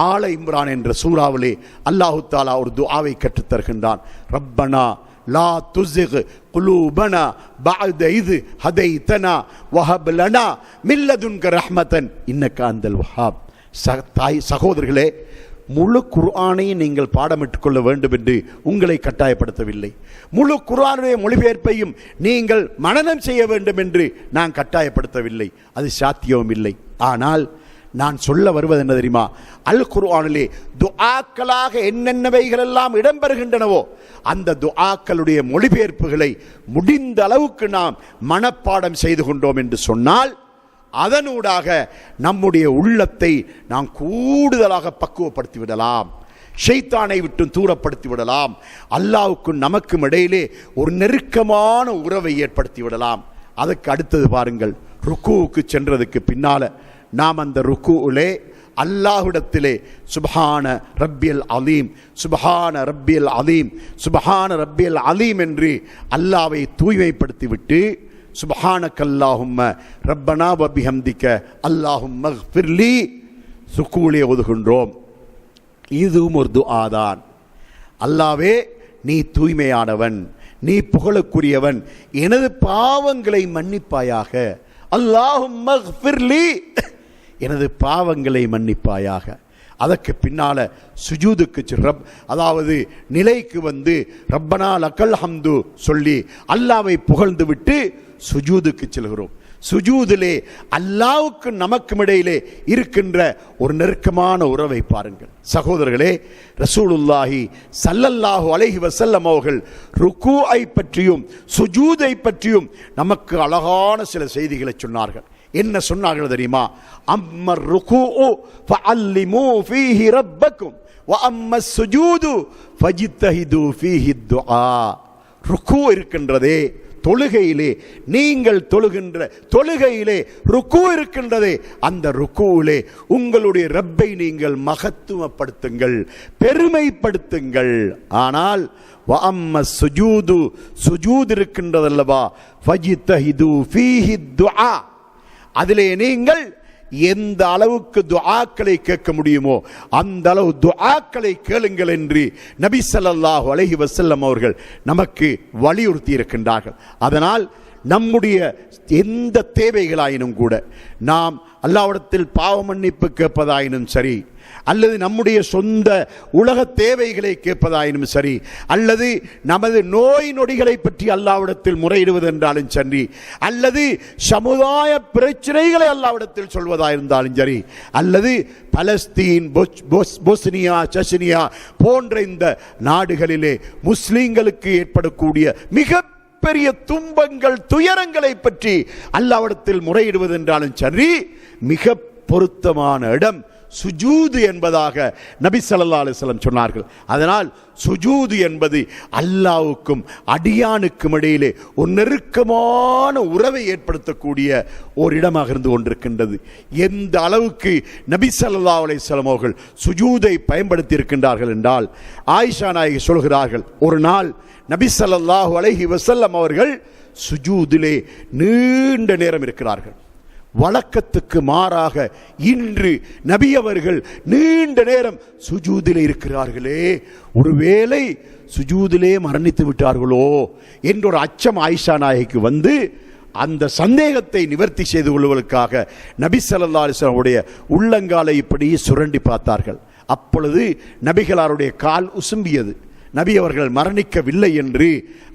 ஆல இம்ரான் என்ற சூறாவிலே அல்லாஹு தஆலா ஒரு துஆவை கற்றுத் தருகின்றான். ரப்பனா லா துஸிக் குலூபனா பஅத இத் ஹதைதனா வஹப் லனா மின் லதுன்க ரஹ்மத்தன் இன்னக அன்தல் வஹ்ஹாப். சகோதரர்களே, முழு குர்ஆனை நீங்கள் பாடமிட்டுக் கொள்ள வேண்டும் என்று உங்களை கட்டாயப்படுத்தவில்லை. முழு குர்ஆனுடைய மொழிபெயர்ப்பையும் நீங்கள் மனனம் செய்ய வேண்டும் என்று நான் கட்டாயப்படுத்தவில்லை. அது சாத்தியமும் இல்லை. ஆனால் நான் சொல்ல வருவது என்ன தெரியுமா? அல் குர்ஆனிலே துஆக்களாக என்னென்னவைகள் எல்லாம் இடம்பெறுகின்றனவோ அந்த துஆக்களுடைய மொழிபெயர்ப்புகளை முடிந்த அளவுக்கு நாம் மனப்பாடம் செய்து கொண்டோம் என்று சொன்னால் அதனூடாக நம்முடைய உள்ளத்தை நாம் கூடுதலாக பக்குவப்படுத்தி விடலாம், ஷைத்தானை விட்டு தூரப்படுத்தி விடலாம், அல்லாஹ்வுக்கும் நமக்கும் இடையிலே ஒரு நெருக்கமான உறவை ஏற்படுத்தி விடலாம். அதுக்கு அடுத்தது பாருங்கள், ருக்கூவுக்கு சென்றதுக்கு பின்னால நாம் அந்த ருக்கூவிலே அல்லாஹ்விடத்திலே சுப்ஹான ரப்பியல் அலீம், சுப்ஹான ரப்பியல் அலீம், சுப்ஹான ரப்பியல் அலீம் என்று அல்லாஹ்வை தூய்மைப்படுத்தி விட்டு சுப்ஹானக்கல்லாஹும்ம ரப்பனா வ பிஹம்திக அல்லாஹும்ம ஃபிர்லி ருக்கூவிலே ஓதுகின்றோம். இதுவும் ஒரு துஆதான். அல்லாஹ்வே, நீ தூய்மையானவன், நீ புகழுக்குரியவன், எனது பாவங்களை மன்னிப்பாயாக. அல்லாஹும்ம ஃபிர்லி, எனது பாவங்களை மன்னிப்பாயாக. அதற்கு பின்னால சுஜூதுக்கு அதாவது நிலைக்கு வந்து ரப்பனா லக்கல் ஹம்து சொல்லி அல்லாஹ்வை புகழ்ந்து விட்டு சுஜூதுக்கு செல்கிறோம். சுஜூதிலே அல்லாஹ்வுக்கு நமக்கும் இடையிலே இருக்கின்ற ஒரு நெருக்கமான உறவை பாருங்கள் சகோதரர்களே. ரசூலுல்லாஹி ஸல்லல்லாஹு அலைஹி வஸல்லம் அவர்கள் ருக்கூஐ பற்றியும் சுஜூதை பற்றியும் நமக்கு அழகான சில செய்திகளை சொன்னார்கள். என்ன சொன்னார்கள் தெரியுமா? அம்மர் ருக்கூஉ ஃபஅல்லிமூ ஃபீஹி ரப்பக்கும் வ அம்மஸ் சுஜூது ஃபஜ்தஹிது ஃபீஹி துஆ. ருக்கு இருக்கின்றதே தொழுகையிலே, நீங்கள் தொழுகின்ற தொழுகையிலே ருக்கு இருக்கின்றதே, அந்த ருக்குவிலே உங்களுடைய ரப்பை நீங்கள் மகத்துவப்படுத்துங்கள், பெருமைப்படுத்துங்கள். ஆனால் வ அம்மஸ் சுஜூது, சுஜூத் இருக்கின்றதல்லவா, ஃபஜ்தஹிது ஃபீஹி துஆ, அதிலே நீங்கள் எந்த அளவுக்கு துஆக்களை கேட்க முடியுமோ அந்த அளவு துஆக்களை கேளுங்கள் என்று நபி ஸல்லல்லாஹு அலைஹி வஸல்லம் அவர்கள் நமக்கு வலியுறுத்தி இருக்கின்றார்கள். அதனால் நம்முடைய எந்த தேவைகளாயினும் கூட நாம் அல்லாஹ்விடத்தில் பாவ மன்னிப்பு கேட்பதாயினும் சரி, அல்லது நம்முடைய சொந்த உலக தேவைகளை கேட்பதாயினும் சரி, அல்லது நமது நோய் நொடிகளை பற்றி அல்லாஹ்விடத்தில் முறையிடுவது என்றாலும் சரி, அல்லது சமுதாய பிரச்சனைகளை அல்லாஹ்விடத்தில் சொல்வதாயிருந்தாலும் சரி, அல்லது பலஸ்தீன், பொஸ்னியா, செச்னியா போன்ற இந்த நாடுகளிலே முஸ்லிம்களுக்கு ஏற்படக்கூடிய மிக பெரிய துன்பங்கள், துயரங்களை பற்றி அல்லாஹ்விடத்தில் முறையிடுவது என்றாலும் சரி, மிக பொருத்தமான இடம் சுஜூது என்பதாக நபி ஸல்லல்லாஹு அலைஹி வஸல்லம் சொன்னார்கள். அதனால் சுஜூது என்பது அல்லாஹ்வுக்கும் அடியானுக்கும் இடையிலே ஒரு நெருக்கமான உறவை ஏற்படுத்தக்கூடிய ஒரு இடமாக இருந்து கொண்டிருக்கின்றது. எந்த அளவுக்கு நபி ஸல்லல்லாஹு அலைஹி வஸல்லம் அவர்கள் சுஜூதை பயன்படுத்தி இருக்கின்றார்கள் என்றால், ஆயிஷா நாயகி சொல்கிறார்கள், ஒரு நாள் நபி ஸல்லல்லாஹு அலைஹி வஸல்லம் அவர்கள் சுஜூதிலே நீண்ட நேரம் இருக்கிறார்கள். வழக்கத்துக்கு மாறாக இன்று நபி அவர்கள் நீண்ட நேரம் சுஜூதிலே இருக்கிறார்களே, ஒருவேளை சுஜூதிலே மரணித்து விட்டார்களோ என்ற ஒரு அச்சம் ஆயிஷா நாயகிக்கு வந்து அந்த சந்தேகத்தை நிவர்த்தி செய்து கொள்வதற்காக நபி ஸல்லல்லாஹு அலைஹி வஸல்லம் உடைய உள்ளங்காலை இப்படி சுரண்டி பார்த்தார்கள். அப்பொழுது நபிகளாருடைய கால் உசும்பியது. நபி அவர்கள் மரணிக்கவில்லை என்று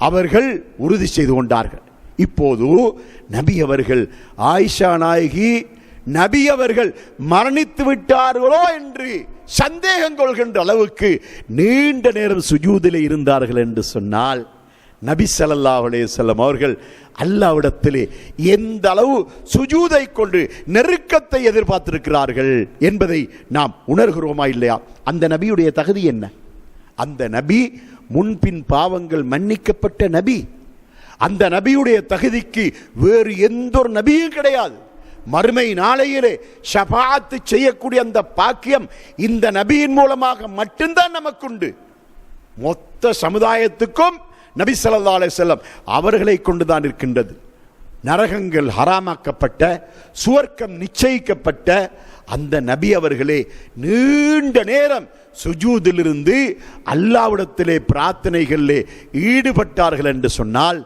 அவர்கள் உறுதி செய்து கொண்டார்கள். இப்போது நபி அவர்கள் ஆயிஷா நாயகி நபி அவர்கள் மரணித்து விட்டார்களோ என்று சந்தேகம் கொள்கின்ற அளவுக்கு நீண்ட நேரம் சுஜூதிலே இருந்தார்கள் என்று சொன்னால், நபி ஸல்லல்லாஹு அலைஹி வஸல்லம் அவர்கள் அல்லாஹ்விடத்திலே எந்த அளவு சுஜூதை கொண்டு நெருக்கத்தை எதிர்பார்த்திருக்கிறார்கள் என்பதை நாம் உணர்கிறோமா இல்லையா? அந்த நபியுடைய தகுதி என்ன? அந்த நபி முன்பின் பாவங்கள் மன்னிக்கப்பட்ட நபி. அந்த நபியுடைய தகுதிக்கு வேறு எந்த ஒரு நபியும் கிடையாது. மறுமை நாளையிலே ஷஃபாஅத் செய்யக்கூடிய அந்த பாக்கியம் இந்த நபியின் மூலமாக மட்டும்தான் நமக்குண்டு. மொத்த சமுதாயத்துக்கும் நபி ஸல்லல்லாஹு அலைஹி வஸல்லம் அவர்களை கொண்டுதான் இருக்கின்றது. நரகங்கள் ஹராமாக்கப்பட்ட, சுவர்க்கம் நிச்சயிக்கப்பட்ட அந்த நபி அவர்களே நீண்ட நேரம் சுஜூதிலிருந்து அல்லாஹ்விடத்திலே பிரார்த்தனைகளிலே ஈடுபட்டார்கள் என்று சொன்னால்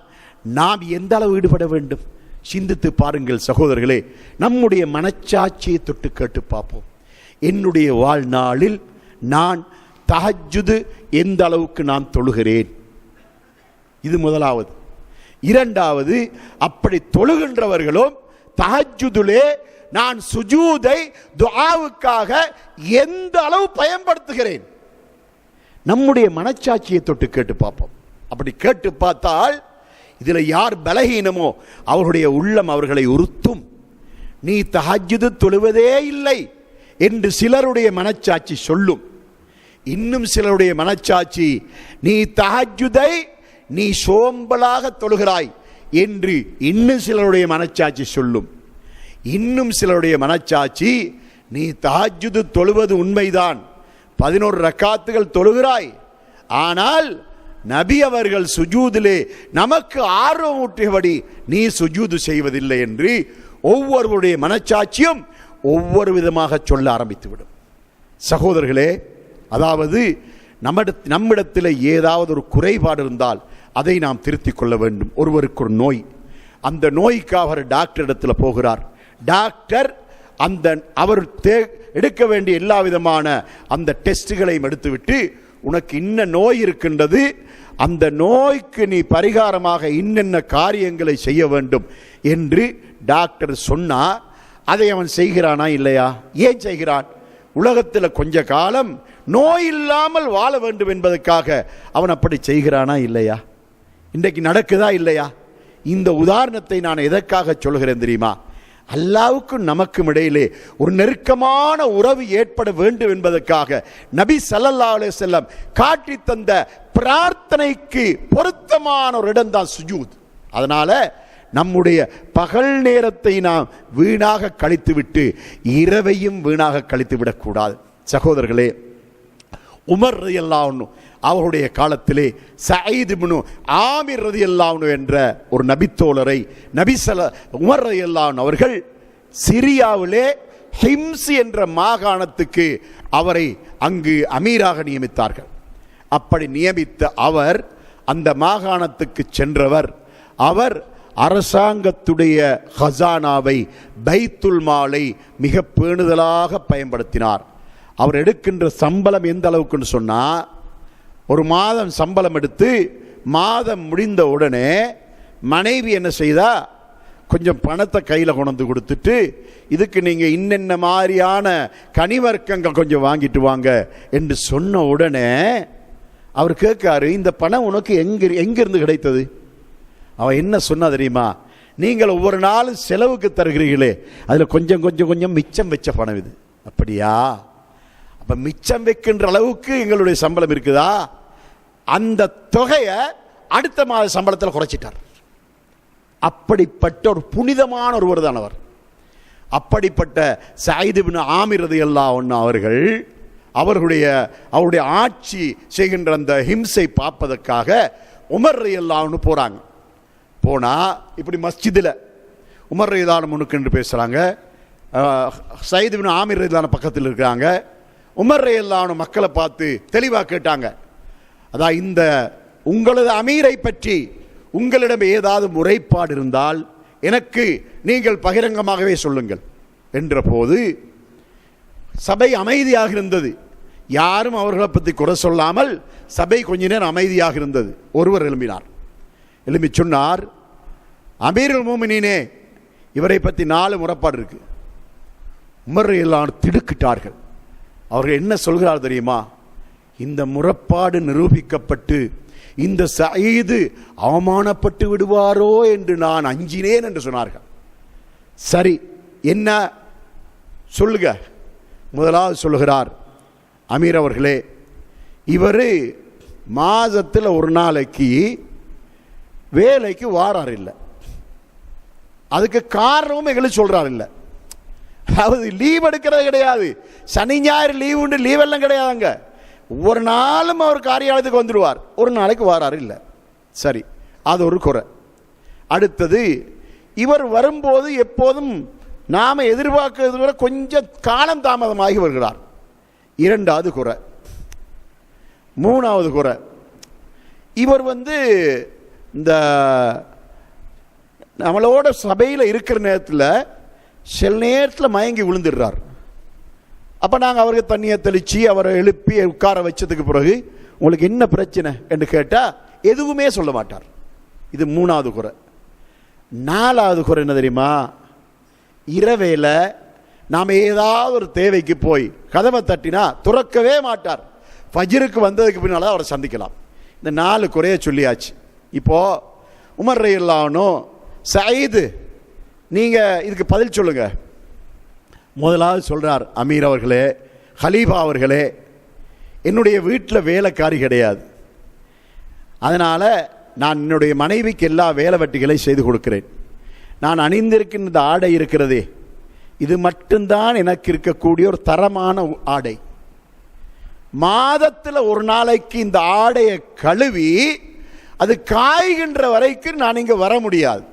நாம் எந்த அளவு ஈடுபட வேண்டும்? சிந்தித்து பாருங்கள் சகோதரர்களே. நம்முடைய மனச்சாட்சியை தொட்டு கேட்டு பார்ப்போம். என்னுடைய வாழ்நாளில் நான் தஹஜ்ஜுது எந்த அளவுக்கு நான் தொழுகிறேன்? இது முதலாவது. இரண்டாவது, அப்படி தொழுகின்றவர்களும் தஹஜ்ஜுதிலே நான் சுஜூதை துஆவுக்காக எந்த அளவு பயன்படுத்துகிறேன்? நம்முடைய மனச்சாட்சியை தொட்டு கேட்டு பார்ப்போம். அப்படி கேட்டு பார்த்தால் இதில் யார் பலகீனமோ அவர்களுடைய உள்ளம் அவர்களை உறுத்தும். நீ தஹஜ்ஜுது தொழுவதே இல்லை என்று சிலருடைய மனச்சாட்சி சொல்லும். இன்னும் சிலருடைய மனச்சாட்சி நீ தஹஜ்ஜுதை நீ சோம்பலாக தொழுகிறாய் என்று இன்னும் சிலருடைய மனச்சாட்சி சொல்லும். இன்னும் சிலருடைய மனச்சாட்சி நீ தஹஜ்ஜுது தொழுவது உண்மைதான், 11 ரக்காத்துகள் தொழுகிறாய், ஆனால் நபி அவர்கள் சுஜூதிலே நமக்கு ஆர்வமூட்டியபடி நீ சுஜூது செய்வதில்லை என்று ஒவ்வொருவருடைய மனச்சாட்சியும் ஒவ்வொரு விதமாக சொல்ல ஆரம்பித்துவிடும். சகோதரர்களே, அதாவது நம்மிடத்தில் ஏதாவது ஒரு குறைபாடு இருந்தால் அதை நாம் திருத்திக் கொள்ள வேண்டும். ஒருவருக்கு ஒரு நோய், அந்த நோய்க்காக அவர் டாக்டர் இடத்துல போகிறார். டாக்டர் அவர் எடுக்க வேண்டிய எல்லா விதமான அந்த டெஸ்டுகளையும் எடுத்துவிட்டு உனக்கு இன்ன நோய் இருக்கின்றது, அந்த நோய்க்கு நீ பரிகாரமாக இன்னென்ன காரியங்களை செய்ய வேண்டும் என்று டாக்டர் சொன்னா அதை அவன் செய்கிறானா இல்லையா? ஏன் செய்கிறான்? உலகத்தில் கொஞ்ச காலம் நோய் இல்லாமல் வாழ வேண்டும் என்பதற்காக அவன் அப்படி செய்கிறானா இல்லையா? இன்றைக்கு நடக்குதா இல்லையா? இந்த உதாரணத்தை நான் எதற்காக சொல்கிறேன் தெரியுமா? அல்லாஹ்வுக்கும் நமக்கும் இடையிலே ஒரு நெருக்கமான உறவு ஏற்பட வேண்டும் என்பதற்காக நபி ஸல்லல்லாஹு அலைஹி வஸல்லம் காட்டி தந்த பிரார்த்தனைக்கு பொருத்தமான ஒரு இடம் தான் சுஜூத். அதனால நம்முடைய பகல் நேரத்தை நாம் வீணாக கழித்துவிட்டு இரவையும் வீணாக கழித்து விடக்கூடாது. சகோதரர்களே, உமர் ரலியல்லாஹு அன்ஹு அவருடைய காலத்திலே சயீத் இப்னு ஆமிர் ரலியல்லாஹு அன்ஹு என்ற ஒரு நபித்தோழரை உமர் ரலியல்லாஹு அன்ஹு அவர்கள் சிரியாவிலே ஹிம்ஸ் என்ற மாகாணத்துக்கு அவரை அங்கு அமீராக நியமித்தார்கள். அப்படி நியமித்த அவர் அந்த மாகாணத்துக்கு சென்றவர். அவர் அரசாங்கத்துடைய ஹசானாவை, பைத்துல் மாலை மிக பேணுதலாக பயன்படுத்தினார். அவர் எடுக்கின்ற சம்பளம் எந்த அளவுக்குன்னு சொன்னா, ஒரு மாதம் சம்பளம் எடுத்து மாதம் முடிந்த உடனே மனைவி என்ன செய்தா, கொஞ்சம் பணத்தை கையில் கொண்டு கொடுத்துட்டு இதுக்கு நீங்கள் இன்னென்ன மாதிரியான கனிவர்க்கங்கள் கொஞ்சம் வாங்கிட்டு வாங்க என்று சொன்ன உடனே அவர் கேட்காரு, இந்த பணம் உனக்கு எங்கிருந்து கிடைத்தது? அவன் என்ன சொன்னா தெரியுமா? நீங்கள் ஒவ்வொரு நாளும் செலவுக்கு தருகிறீர்களே, அதில் கொஞ்சம் கொஞ்சம் கொஞ்சம் மிச்சம் வச்ச பணம் இது. அப்படியா? அப்ப மிச்சம் வைக்கின்ற அளவுக்கு எங்களுடைய சம்பளம் இருக்குதா? அந்த தொகையை அடுத்த மாத சம்பளத்தில் குறைச்சிட்டார். அப்படிப்பட்ட ஒரு புனிதமான ஒருவர் தான் அவர். அப்படிப்பட்ட சயீத் இப்னு ஆமிர் ரலியல்லாஹு அன்ஹு அவர்கள் அவருடைய ஆட்சி செய்கின்ற அந்த ஹிம்ஸை பார்ப்பதற்காக உமர் ரலியல்லாஹு அன்ஹு போறாங்க. போனா இப்படி மஸ்ஜிதில் உமர் ரலியல்லாஹு அன்ஹு என்று பேசுறாங்க, சயீத் இப்னு ஆமிர் ரலியல்லாஹு அன்ஹு பக்கத்தில் இருக்கிறாங்க. உமர் ரலியல்லாஹு அன்ஹு மக்களை பார்த்து தெளிவாக கேட்டாங்க, அதான் இந்த உங்களது அமீரை பற்றி உங்களிடம் ஏதாவது முறைப்பாடு இருந்தால் எனக்கு நீங்கள் பகிரங்கமாகவே சொல்லுங்கள் என்ற போது சபை அமைதியாக இருந்தது. யாரும் அவர்களை பற்றி குறை சொல்லாமல் சபை கொஞ்ச நேரம் அமைதியாக இருந்தது. ஒருவர் எழும்பினார். எழும்பி சொன்னார், அமீருல் மோமினீனே, இவரை பற்றி 4 முறைப்பாடு இருக்கு. உமர் ரலியல்லாஹு அன்ஹு திடுக்கிட்டார்கள். அவர்கள் என்ன சொல்கிறார் தெரியுமா? இந்த முறைப்பாடு நிரூபிக்கப்பட்டு இந்த சயீது அவமானப்பட்டு விடுவாரோ என்று நான் அஞ்சினேன் என்று சொன்னார்கள். சரி, என்ன சொல்லுங்க? முதலாவது சொல்லுகிறார், அமீர் அவர்களே, இவர் மாதத்தில் ஒரு நாளைக்கு வேலைக்கு வாரார் இல்லை, அதுக்கு காரணமும் எங்களுக்கு சொல்றார் இல்லை. அதாவது லீவ் எடுக்கிறது கிடையாது, சனி ஞாயிறு லீவ் உண்டு, லீவ் எல்லாம் கிடையாதுங்க. ஒரு நாளும் அவர் காரியாலயத்துக்கு வந்துடுவார், ஒரு நாளைக்கு வாராரு இல்லை. சரி, அது ஒரு குறை. அடுத்தது, இவர் வரும்போது எப்போதும் நாம் எதிர்பார்க்கிறது விட கொஞ்சம் காலம் தாமதமாகி வருகிறார். இரண்டாவது குறை. மூணாவது குறை, இவர் இந்த நம்மளோட சபையில் இருக்கிற நேரத்தில் சில நேரத்தில் மயங்கி விழுந்துடுறார். அப்போ நாங்கள் அவருக்கு தண்ணியை தெளித்து அவரை எழுப்பி உட்கார வச்சதுக்கு பிறகு உங்களுக்கு என்ன பிரச்சனை என்று கேட்டால் எதுவுமே சொல்ல மாட்டார். இது மூணாவது குறை. நாலாவது குறை என்ன தெரியுமா? இரவேல நாம் ஏதாவது ஒரு தேவைக்கு போய் கதவை தட்டினா துறக்கவே மாட்டார். ஃபஜ்ருக்கு வந்ததுக்கு பின்னால் அவரை சந்திக்கலாம். இந்த 4 குறைய சொல்லியாச்சு. இப்போது உமர் ரலியல்லாஹு சயீது, நீங்கள் இதுக்கு பதில் சொல்லுங்க. முதலாவது சொல்கிறார், அமீர் அவர்களே, ஹலீஃபா அவர்களே, என்னுடைய வீட்டில் வேலைக்காரி கிடையாது. அதனால் நான் என்னுடைய மனைவிக்கு எல்லா வேலை வெட்டிகளை செய்து கொடுக்கிறேன். நான் அணிந்திருக்கின்ற இந்த ஆடை இருக்கிறதே, இது மட்டும்தான் எனக்கு இருக்கக்கூடிய ஒரு தரமான ஆடை. மாதத்தில் ஒரு நாளைக்கு இந்த ஆடையை கழுவி அது காய்கின்ற வரைக்கும் நான் இங்கே வர முடியாது.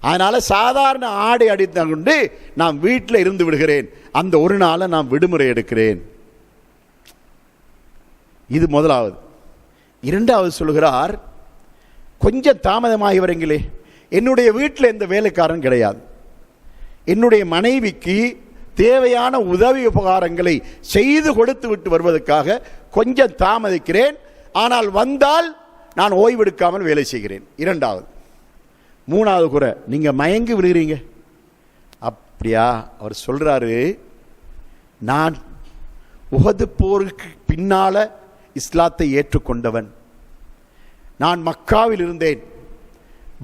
அதனால் சாதாரண ஆடை அடித்து கொண்டு நான் வீட்டில் இருந்து விடுகிறேன். அந்த ஒரு நாளை நான் விடுமுறை எடுக்கிறேன். இது முதலாவது. இரண்டாவது சொல்கிறார், கொஞ்சம் தாமதமாகி வரீங்களே, என்னுடைய வீட்டில் எந்த வேலைக்காரன் கிடையாது. என்னுடைய மனைவிக்கு தேவையான உதவி உபகாரங்களை செய்து கொடுத்து விட்டு வருவதற்காக கொஞ்சம் தாமதிக்கிறேன். ஆனால் வந்தால் நான் ஓய்வெடுக்காமல் வேலை செய்கிறேன். இரண்டாவது. மூணாவது குறை, நீங்கள் மயங்கி விடுகிறீங்க. அப்படியா? அவர் சொல்கிறாரு, நான் உஹது போருக்கு பின்னால இஸ்லாத்தை ஏற்றுக்கொண்டவன். நான் மக்காவில் இருந்தேன்.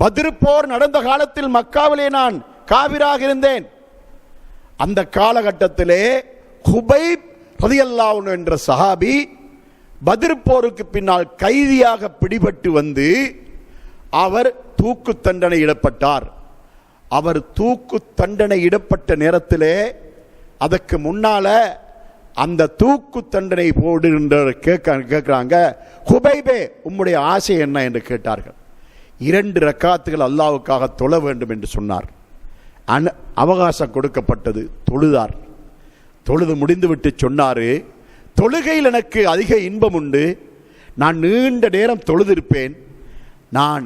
பத்ர் போர் நடந்த காலத்தில் மக்காவிலே நான் காபிராக இருந்தேன். அந்த காலகட்டத்திலே ஹுபைப் ரலியல்லாஹு அன்ஹு என்ற சஹாபி பத்ர் போருக்கு பின்னால் கைதியாக பிடிபட்டு வந்து அவர் தூக்கு தண்டனை இடப்பட்டார். அவர் தூக்கு தண்டனை இடப்பட்ட நேரத்திலே அதற்கு முன்னால அந்த தூக்கு தண்டனை போடுகின்ற கேட்கிறாங்க, ஹுபைபே உம்முடைய ஆசை என்ன என்று கேட்டார்கள். 2 ரக்காத்துகள் அல்லாஹ்வுக்காக தொழ வேண்டும் என்று சொன்னார். அவகாசம் கொடுக்கப்பட்டது. தொழுதார். தொழுது முடிந்துவிட்டு சொன்னார், தொழுகையில் எனக்கு அதிக இன்பம் உண்டு. நான் நீண்ட நேரம் தொழுதிருப்பேன். நான்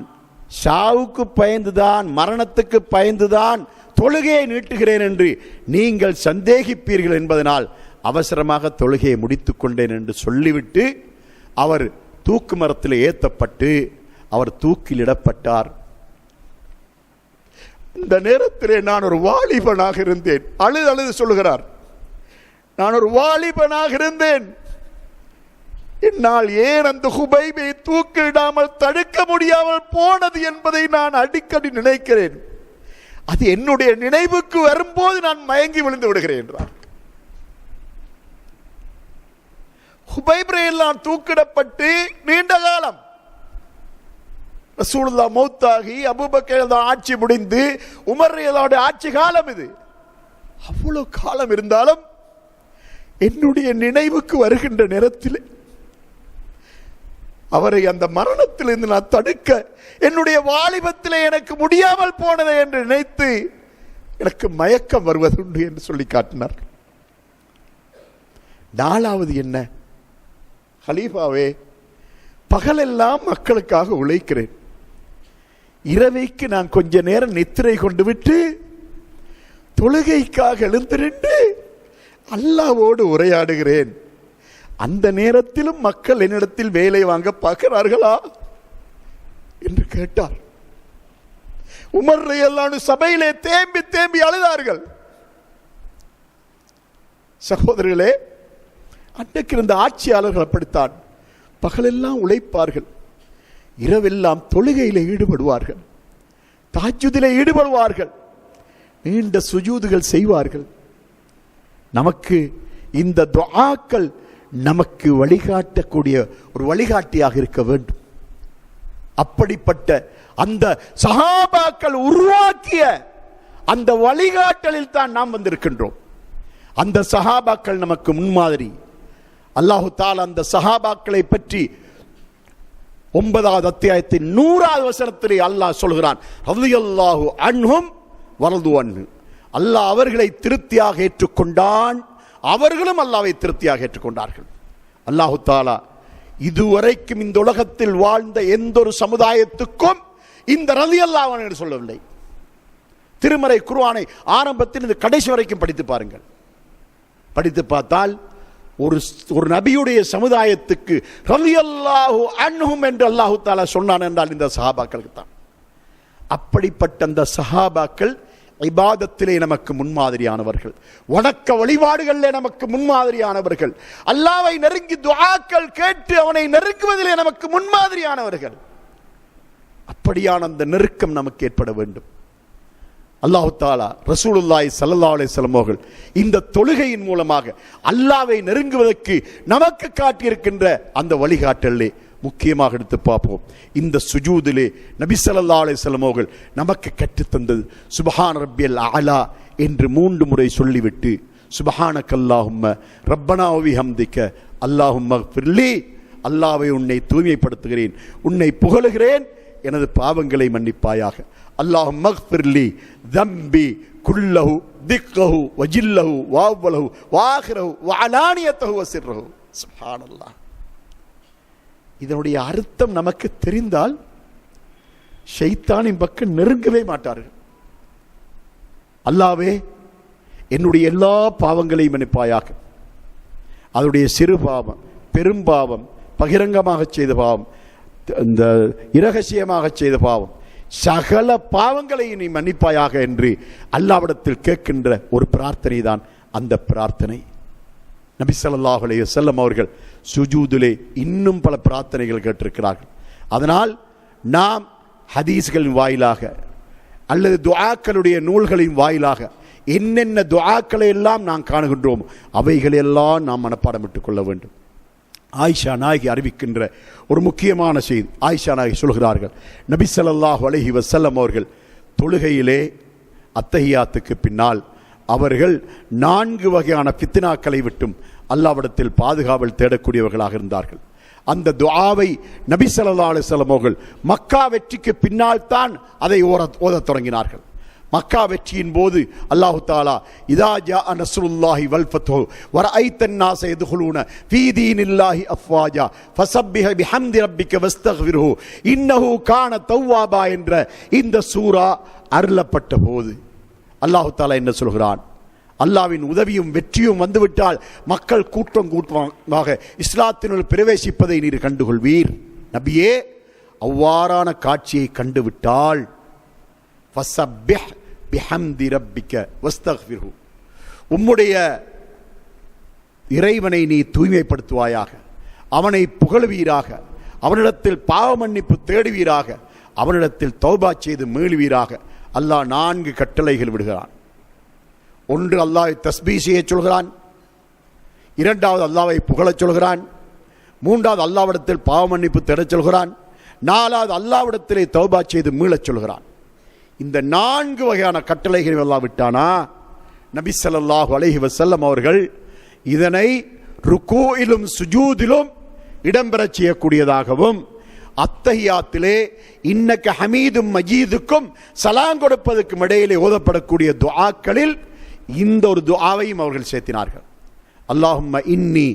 சாவுக்கு பயந்துதான், மரணத்துக்கு பயந்துதான் தொழுகையை நீட்டுகிறேன் என்று நீங்கள் சந்தேகிப்பீர்கள் என்பதனால் அவசரமாக தொழுகையை முடித்து கொண்டேன் என்று சொல்லிவிட்டு அவர் தூக்கு மரத்தில் ஏற்றப்பட்டு அவர் தூக்கிலிடப்பட்டார். இந்த நேரத்திலே நான் ஒரு வாலிபனாக இருந்தேன். அழுது சொல்லுகிறார், நான் ஒரு வாலிபனாக இருந்தேன். என்னால் ஏன் அந்த ஹுபைபை தூக்கிடாமல் தடுக்க முடியாமல் போனது என்பதை நான் அடிக்கடி நினைக்கிறேன். அது என்னுடைய நினைவுக்கு வரும்போது நான் மயங்கி விழுந்து விடுகிறேன் என்றார். ஹுபைப் ரலியல்லாஹு தூக்கிடப்பட்டு நீண்ட காலம், ரசூலுல்லாஹ் மௌத்தாகி அபூபக்கர் ஆட்சி முடிந்து உமர் ரலியல்லாஹு ஆட்சி காலம். இது அவ்வளவு காலம் இருந்தாலும் என்னுடைய நினைவுக்கு வருகின்ற நேரத்தில் அவரை அந்த மரணத்திலிருந்து நான் தடுக்க என்னுடைய வாலிபத்திலே எனக்கு முடியாமல் போனதை என்று நினைத்து எனக்கு மயக்கம் வருவதுண்டு என்று சொல்லி காட்டினார். நாலாவது என்ன? ஹலீஃபாவே, பகலெல்லாம் மக்களுக்காக உழைக்கிறேன். இரவைக்கு நான் கொஞ்ச நேரம் நித்திரை கொண்டு விட்டு தொழுகைக்காக எழுந்திருந்து அல்லாஹ்வோடு உரையாடுகிறேன். அந்த நேரத்திலும் மக்கள் என்னிடத்தில் வேலை வாங்க பார்க்கிறார்களா என்று கேட்டார். உமர் ரலியல்லாஹு சபையிலே தேம்பி தேம்பி அழுதார்கள். சகோதரர்களே, அன்றைக்கு இருந்த ஆட்சியாளர்கள் அப்படித்தான். பகலெல்லாம் உழைப்பார்கள், இரவெல்லாம் தொழுகையில் ஈடுபடுவார்கள், தஹஜ்ஜுதிலே ஈடுபடுவார்கள், நீண்ட சுஜூதுகள் செய்வார்கள். நமக்கு இந்த துஆக்கள் நமக்கு வழிகாட்டக்கூடிய ஒரு வழிகாட்டியாக இருக்க வேண்டும். அப்படிப்பட்ட அந்த சஹாபாக்கள் உருவாக்கிய அந்த வழிகாட்டலில் தான் நாம் வந்திருக்கின்றோம். அந்த சஹாபாக்கள் நமக்கு முன்மாதிரி. அல்லாஹு தஆலா அந்த சஹாபாக்களை பற்றி 9வது அத்தியாயத்தின் 100வது வசனத்திலே அல்லாஹ் சொல்கிறான், ரலியல்லாஹு அன்ஹும் வரது அன்ஹு. அல்லாஹ் அவர்களை திருப்தியாக ஏற்றுக்கொண்டான், அவர்களும் அல்லாஹ்வை திருப்தியாக ஏற்றுக்கொண்டார்கள். அல்லாஹு தாலா இதுவரைக்கும் இந்த உலகத்தில் வாழ்ந்த எந்த ஒரு சமுதாயத்துக்கும் இந்த ரலியல்லாஹு அன்ஹு என்று சொல்லவில்லை. திருமறை குர்ஆனை ஆரம்பத்தில் இந்த கடைசி வரைக்கும் படித்து பாருங்கள். படித்து பார்த்தால் ஒரு நபியுடைய சமுதாயத்துக்கு ரலியல்லாஹு அன்ஹும் என்று அல்லாஹு தஆலா சொன்னான் என்றால் இந்த சஹாபாக்களுக்கு தான். அப்படிப்பட்ட அந்த சஹாபாக்கள் இபாதத்திலே நமக்கு முன்மாதிரியானவர்கள், வணக்க வழிபாடுகளிலே நமக்கு முன்மாதிரியானவர்கள், அல்லாஹ்வை நெருங்கி துஆக்கள் கேட்டு அவனை நெருங்குவதிலே நமக்கு முன்மாதிரியானவர்கள். அப்படியான அந்த நெருக்கம் நமக்கு ஏற்பட வேண்டும். அல்லாஹ் தஆலா ரசூலுல்லாஹி ஸல்லல்லாஹு அலைஹி வஸல்லம் அவர்கள் இந்த தொழுகையின் மூலமாக அல்லாஹ்வை நெருங்குவதற்கு நமக்கு காட்டியிருக்கின்ற அந்த வழிகாட்டலே முக்கியமாக எடுத்து பார்ப்போம். இந்த சுஜூதிலே நபி ஸல்லல்லாஹு அலைஹி வஸல்லம் அவர்கள் நமக்கு கற்றுத்தந்தது சுப்ஹான ரப்பியல் அலா என்று 3 முறை சொல்லிவிட்டு சுப்ஹானக்கல்லாஹும்ம ரப்பனா வ பிஹம்திக அல்லாஹும்ம ஃபிர்லி, அல்லாஹ்வை உன்னை தூய்மைப்படுத்துகிறேன், உன்னை புகழுகிறேன், எனது பாவங்களை மன்னிப்பாயாக. அல்லாஹும்ம ஃபிர்லி தம்பி குல்லஹு திக்கஹு வஜில்லஹு வஅவ்வலஹு வஆகிரஹு வஅலானியத்தஹு வஸிர்ரஹு. சுப்ஹானல்லாஹ். இதனுடைய அர்த்தம் நமக்கு தெரிந்தால் ஷைத்தானின் பக்கம் நெருங்கவே மாட்டார்கள். அல்லாஹ்வே என்னுடைய எல்லா பாவங்களையும் மன்னிப்பாயாக. அதனுடைய சிறு பாவம், பெரும்பாவம், பகிரங்கமாக செய்த பாவம், இந்த இரகசியமாக செய்த பாவம், சகல பாவங்களை நீ மன்னிப்பாயாக என்று அல்லாஹ்விடத்தில் கேட்கின்ற ஒரு பிரார்த்தனை தான் அந்த பிரார்த்தனை. நபி ஸல்லல்லாஹு அலைஹி வஸல்லம் அவர்கள் சுஜூதிலே இன்னும் பல பிரார்த்தனைகள் கேட்டிருக்கிறார்கள். அதனால் நாம் ஹதீஸ்களின் வாயிலாக அல்லது துஆக்களுடைய நூல்களின் வாயிலாக என்னென்ன துஆக்களை எல்லாம் நாம் காணுகின்றோம் அவைகளெல்லாம் நாம் மனப்பாடமிட்டுக் கொள்ள வேண்டும். ஆயிஷா நாயகி அறிவிக்கின்ற ஒரு முக்கியமான செய்தி. ஆயிஷா நாயகி சொல்கிறார்கள், நபி ஸல்லல்லாஹு அலைஹி வஸல்லம் அவர்கள் தொழுகையிலே அத்தஹியாத்துக்கு பின்னால் அவர்கள் 4 வகையான ஃபித்னாக்களை விட்டும் அல்லாஹ்விடத்தில் பாதுகாவல் தேடக்கூடியவர்களாக இருந்தார்கள். அந்த துஆவை நபி ஸல்லல்லாஹு அலைஹி வஸல்லம் அவர்கள் மக்கா வெற்றிக்கு பின்னால் தான் அதை ஓதத் தொடங்கினார்கள். மக்கா வெற்றியின் போது அல்லாஹ் தஆலா இதா ஜாஅ நஸ்ருல்லாஹி வல் ஃபத்ஹு வரஐத்தன் நாஸ யதுகுலூன ஃபீ தீனில்லாஹி அஃவாஜா ஃபஸப்பிஹ் பிஹம்தி ரப்பிக வஸ்தக்ஃபிர்ஹு இன்னஹு கான தவ்வாபா என்ற இந்த சூரா அருளப்பட்ட போது அல்லாஹ் தஆலா என்ன சொல்கிறான்? அல்லாஹ்வின் உதவியும் வெற்றியும் வந்துவிட்டால் மக்கள் கூட்டமாக இஸ்லாத்தினுள் பிரவேசிப்பதை நீர் கண்டுகொள்வீர். நபியே, அவ்வாறான காட்சியை கண்டுவிட்டால் ஃபஸப்பிஹ் பிஹம்தி ரப்பிக வஸ்தக்ஃபிர்ஹு, உம்முடைய இறைவனை நீ தூய்மைப்படுத்துவாயாக, அவனை புகழ்வீராக, அவனிடத்தில் பாவ மன்னிப்பு தேடுவீராக, அவனிடத்தில் தௌபா செய்து மீளுவீராக. அல்லாஹ் 4 கட்டளைகள் விடுகிறான். ஒன்று, அல்லாஹ்வை தஸ்பீஹ் செய்ய சொல்கிறான். 2வது, அல்லாஹ்வை புகழச் சொல்கிறான். 3வது, அல்லாஹ்விடத்தில் பாவ மன்னிப்பு தேடச் சொல்கிறான். 4வது, அல்லாஹ்விடத்திலே தௌபா செய்து மீளச் சொல்கிறான். இந்த 4 வகையான கட்டளைகள் எல்லாம் விட்டானா நபி ஸல்லல்லாஹு அலைஹி வஸல்லம் அவர்கள் இதனை ருக்கூயிலும் சுஜூதிலும் இடம்பெறச் செய்யக்கூடியதாகவும் அத்தஹியாத்திலே இன்னக ஹமீதும் மஜீதுக்கும் சலாம் கொடுப்பதற்கும் இடையிலே ஓதப்படக்கூடிய துஆக்களில் இந்த ஒரு துஆவையும் அவர்கள் சேர்த்தினார்கள். அல்லாஹும்ம இன்னி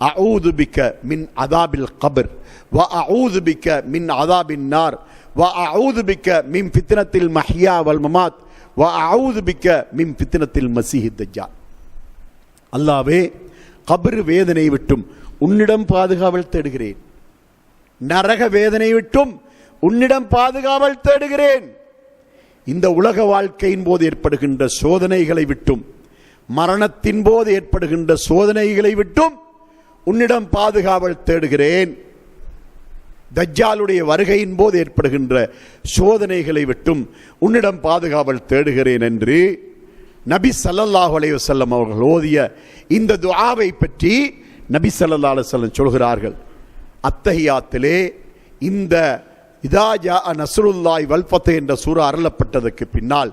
அஊது பிக மின் அதாபில் கப்ர் வ அஊது பிக மின் அதாபின் நார் வ அஊது பிக மின் ஃபித்னத்தில் மஹ்யா வல் மமாத் வ அஊது பிக மின் ஃபித்னத்தில் மஸீஹித் தஜ்ஜால். அல்லாஹ்வே, கப்ர் வேதனை விட்டும் உன்னிடம் பாதுகாவல் தேடுகிறேன், நரக வேதனை விட்டும் உன்னிடம் பாதுகாவல் தேடுகிறேன், இந்த உலக வாழ்க்கையின் போது ஏற்படுகின்ற சோதனைகளை விட்டும் மரணத்தின் போது ஏற்படுகின்ற சோதனைகளை விட்டும் உன்னிடம் பாதுகாவல் தேடுகிறேன், தஜ்ஜாலுடைய வருகையின் போது ஏற்படுகின்ற சோதனைகளை விட்டும் உன்னிடம் பாதுகாவல் தேடுகிறேன் என்று நபி ஸல்லல்லாஹு அலைஹி வஸல்லம் அவர்கள் ஓதிய இந்த துஆவை பற்றி நபி ஸல்லல்லாஹு அலைஹி வஸல்லம் சொல்கிறார்கள். அத்தஹியாத்திலே இந்த இதா ஜாஅ நஸ்ருல்லாஹி வல் ஃபத்ஹ் என்ற சூரா அருளப்பட்டதற்கு பின்னால்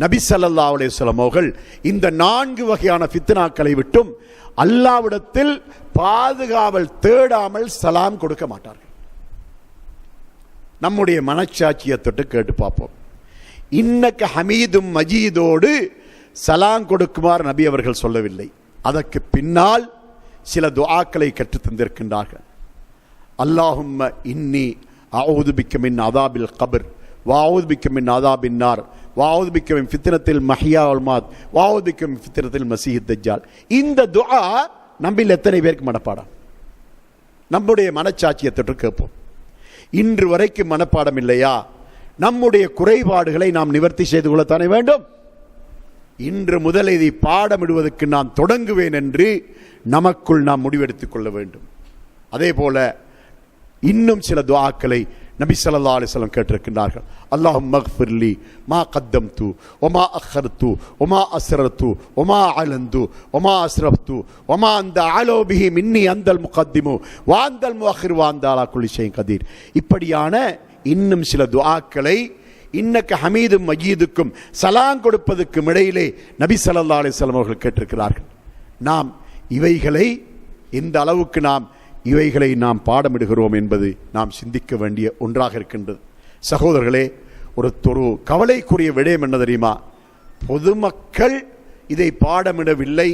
நபி ஸல்லல்லாஹு அலைஹி வஸல்லம் அவர்கள் இந்த 4 வகையான ஃபித்னாக்களை விட்டும் அல்லாஹ்விடத்தில் பாதுகாவல் தேடாமல் சலாம் கொடுக்க மாட்டார்கள். நம்முடைய மனச்சாட்சியை தொட்டு கேட்டு பார்ப்போம். இன்னக்க ஹமீதும் மஜீதோடு சலாம் கொடுக்குமாறு நபி அவர்கள் சொல்லவில்லை. அதற்கு பின்னால் சில துஆக்களை கற்றுத் தந்திருக்கின்றார்கள். அல்லாஹும்ம இன்னி அஊது பிக்க மின் அதாபில் கபர் வஅஊது பிக்க மின் அதாபின் நார் வஅஊது பிக்க மின் ஃபித்னத்தில் மஹ்யா வல் மாத் வஅஊது பிக்க மின் ஃபித்னத்தில் மஸீஹித் தஜ்ஜால். இந்த துஆ நம்மில் எத்தனை பேருக்கு மனப்பாடம்? நம்முடைய மனச்சாட்சியை தொட்டு கேட்போம். இன்று வரைக்கும் மனப்பாடம் இல்லையா? நம்முடைய குறைபாடுகளை நாம் நிவர்த்தி செய்து கொள்ளத்தானே வேண்டும். இன்று முதல் இதை பாடமிடுவதற்கு நான் தொடங்குவேன் என்று நமக்குள் நாம் முடிவெடுத்துக் கொள்ள வேண்டும். அதே போல இன்னும் சில துஆக்களை நபி ஸல்லல்லாஹு அலைஹி வஸல்லம் கேட்டிருக்கின்றார்கள். அல்லாஹும்ம மக்ஃபிர்லி மா கத்தம்து வமா அഖர்து வமா அஸ்ரர்து வமா அலந்து வமா அஸ்ரஃப்து வமா அன்த அலோ பிஹி மின்னி அந்தல் முகத்திமு வா அந்தல் முஅখির வா அன்த அலா குல்லி ஷைஇன் கதீர். இப்படியான இன்னும் சில துஆக்களை இன்னக்க ஹமீதும் மஜீதுக்கும் சலாம் கொடுப்பதற்கும் இடையிலே நபி ஸல்லல்லாஹு அலைஹி வஸல்லம் அவர்கள் கேட்டிருக்கிறார்கள். நாம் இவைகளை எந்த அளவுக்கு இவைகளை நாம் பாடமிடுகிறோம் என்பது நாம் சிந்திக்க வேண்டிய ஒன்றாக இருக்கின்றது. சகோதரர்களே, ஒரு கவலைக்குரிய விடயம் என்ன தெரியுமா? பொதுமக்கள் இதை பாடமிடவில்லை,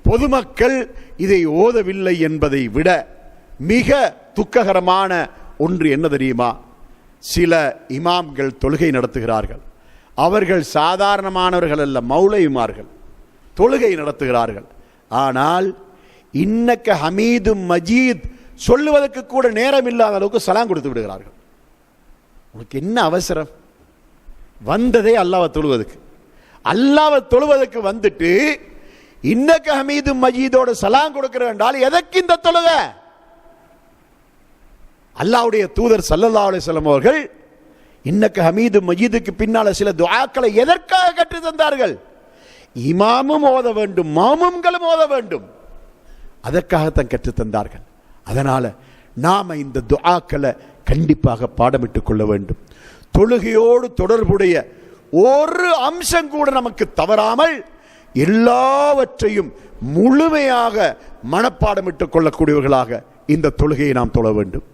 பொதுமக்கள் இதை ஓதவில்லை என்பதை விட மிக துக்ககரமான ஒன்று என்ன தெரியுமா? சில இமாம்கள் தொழுகை நடத்துகிறார்கள். அவர்கள் சாதாரணமானவர்கள் அல்ல, மௌலைமார்கள் தொழுகை நடத்துகிறார்கள். ஆனால் இன்னக்க ஹமீதும் மஜீத் சொல்லுவதற்கு கூட நேரம் இல்லாத அளவுக்கு சலாம் கொடுத்து விடுகிறார்கள். உனக்கு என்ன அவசரம்? வந்ததே அல்லாஹ்வை தொழுவதற்கு. அல்லாஹ்வை தொழுவதற்கு வந்துட்டு இன்னக்க ஹமீதும் மஜீதோட சலாம் கொடுக்கிற என்றால் எதற்கு இந்த தொழுகை? அல்லாஹ்வுடைய தூதர் ஸல்லல்லாஹு அலைஹி வஸல்லம் அவர்கள் இன்னக்க ஹமீதும் மஜீதுக்கு பின்னால சில துஆக்களை எதற்காக கற்றுத் தந்தார்கள்? இமாமும் ஓத வேண்டும், மாமும்களும் ஓத வேண்டும், அதற்காகத்தான் கற்றுத் தந்தார்கள். அதனால நாம இந்த துஆக்களை கண்டிப்பாக பாடமிட்டுக் கொள்ள வேண்டும். தொழுகையோடு தொடர்புடைய ஒரு அம்சம் கூட நமக்கு தவறாமல் எல்லாவற்றையும் முழுமையாக மனப்பாடமிட்டுக் கொள்ளக்கூடியவர்களாக இந்த தொழுகையை நாம் தொழ வேண்டும்.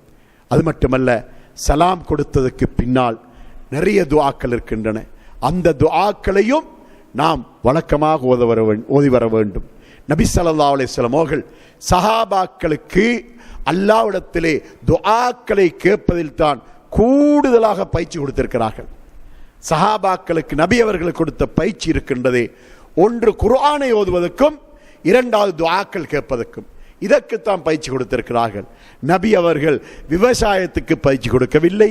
அது மட்டுமல்ல, சலாம் கொடுத்ததற்கு பின்னால் நிறைய துஆக்கள் இருக்கின்றன. அந்த துஆக்களையும் நாம் வழக்கமாக ஓதி வர வேண்டும். நபி ஸல்லல்லாஹு அலைஹி வஸல்லம் அவர்கள் சஹாபாக்களுக்கு அல்லாஹ்விடத்திலே துஆக்களை கேட்பதில் தான் கூடுதலாக பயிற்சி கொடுத்திருக்கிறார்கள். சஹாபாக்களுக்கு நபி அவர்களுக்கு கொடுத்த பயிற்சி இருக்கின்றதே, ஒன்று குர்ஆனை ஓதுவதற்கும், இரண்டாவது துஆக்கள் கேட்பதற்கும். இதற்குத்தான் பயிற்சி கொடுத்திருக்கிறார்கள். நபி அவர்கள் விவசாயத்துக்கு பயிற்சி கொடுக்கவில்லை,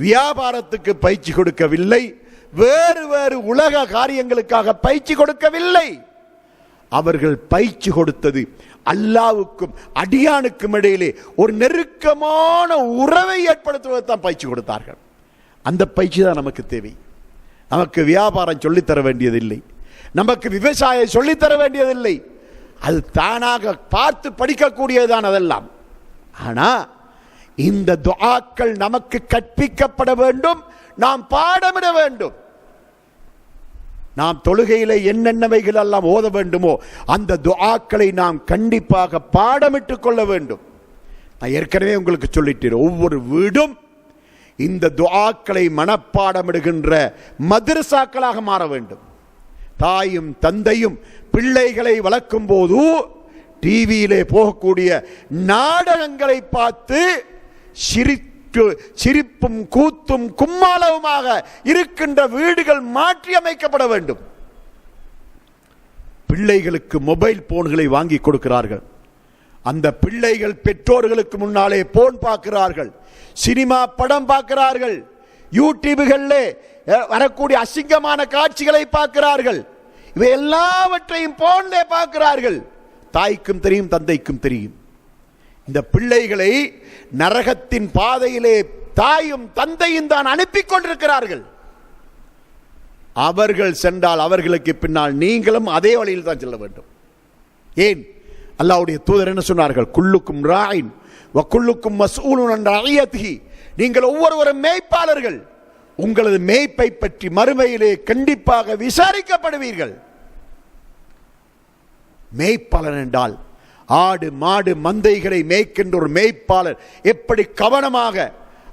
வியாபாரத்துக்கு பயிற்சி கொடுக்கவில்லை, வேறு வேறு உலக காரியங்களுக்காக பயிற்சி கொடுக்கவில்லை. அவர்கள் பயிற்சி கொடுத்தது அல்லாஹ்வுக்கும் அடியானுக்கும் இடையிலே ஒரு நெருக்கமான உறவை ஏற்படுத்துவதற்கான பயிற்சி கொடுத்தார்கள். அந்த பயிற்சி தான் நமக்கு தேவை. நமக்கு வியாபாரம் சொல்லித்தர வேண்டியதில்லை, நமக்கு விவசாயம் சொல்லித்தர வேண்டியதில்லை. அது தானாக பார்த்து படிக்கக்கூடியதுதான் அதெல்லாம். ஆனா இந்த துஆக்கள் நமக்கு கற்பிக்கப்பட வேண்டும், நாம் பாடமிட வேண்டும். நாம் தொழுகையில என்னென்னவைகள் எல்லாம் ஓத வேண்டுமோ அந்த துஆக்களை நாம் கண்டிப்பாக பாடமிட்டுக் கொள்ள வேண்டும். நான் ஏற்கனவே உங்களுக்கு சொல்லிட்டேன், ஒவ்வொரு வீடும் இந்த துஆக்களை மனப்பாடமிடுகின்ற மதரசாக்களாக மாற வேண்டும். தாயும் தந்தையும் பிள்ளைகளை வளர்க்கும் போது டிவியிலே போகக்கூடிய நாடகங்களை பார்த்து சிரிப்பும் கூத்தும் கும்மாளவுமாக இருக்கின்ற வீடுகள் மாற்றி அமைக்கப்பட வேண்டும். பிள்ளைகளுக்கு மொபைல் போன்களை வாங்கி கொடுக்கிறார்கள். அந்த பிள்ளைகள் பெற்றோர்களுக்கு முன்னாலே போன் பார்க்கிறார்கள், சினிமா படம் பார்க்கிறார்கள், யூடியூப்களிலே வரக்கூடிய அசிங்கமான காட்சிகளை பார்க்கிறார்கள். இவை எல்லாவற்றையும் போன்லே பார்க்கிறார்கள். தாய்க்கும் தெரியும், தந்தைக்கும் தெரியும். இந்த பிள்ளைகளை நரகத்தின் பாதையிலே தாயும் தந்தையும் தான் அனுப்பி கொண்டிருக்கிறார்கள். அவர்கள் சென்றால் அவர்களுக்கு பின்னால் நீங்களும் அதே வழியில் தான் செல்ல வேண்டும். ஏன்? அல்லாஹ்வுடைய தூதர் என்ன சொன்னார்கள்? குல்லுக்கும் ராயின் வ குல்லுக்கும் மஸ்ஊலுன் அன் ரஇயத்திஹி. நீங்கள் ஒவ்வொருவரும் மேய்ப்பாளர்கள், உங்களது மேய்ப்பை பற்றி மறுமையிலே கண்டிப்பாக விசாரிக்கப்படுவீர்கள். மேய்ப்பாளர் என்றால் ஆடு மாடு மந்தைகளை மேய்க்கின்ற ஒரு மேய்ப்பாளர் எப்படி கவனமாக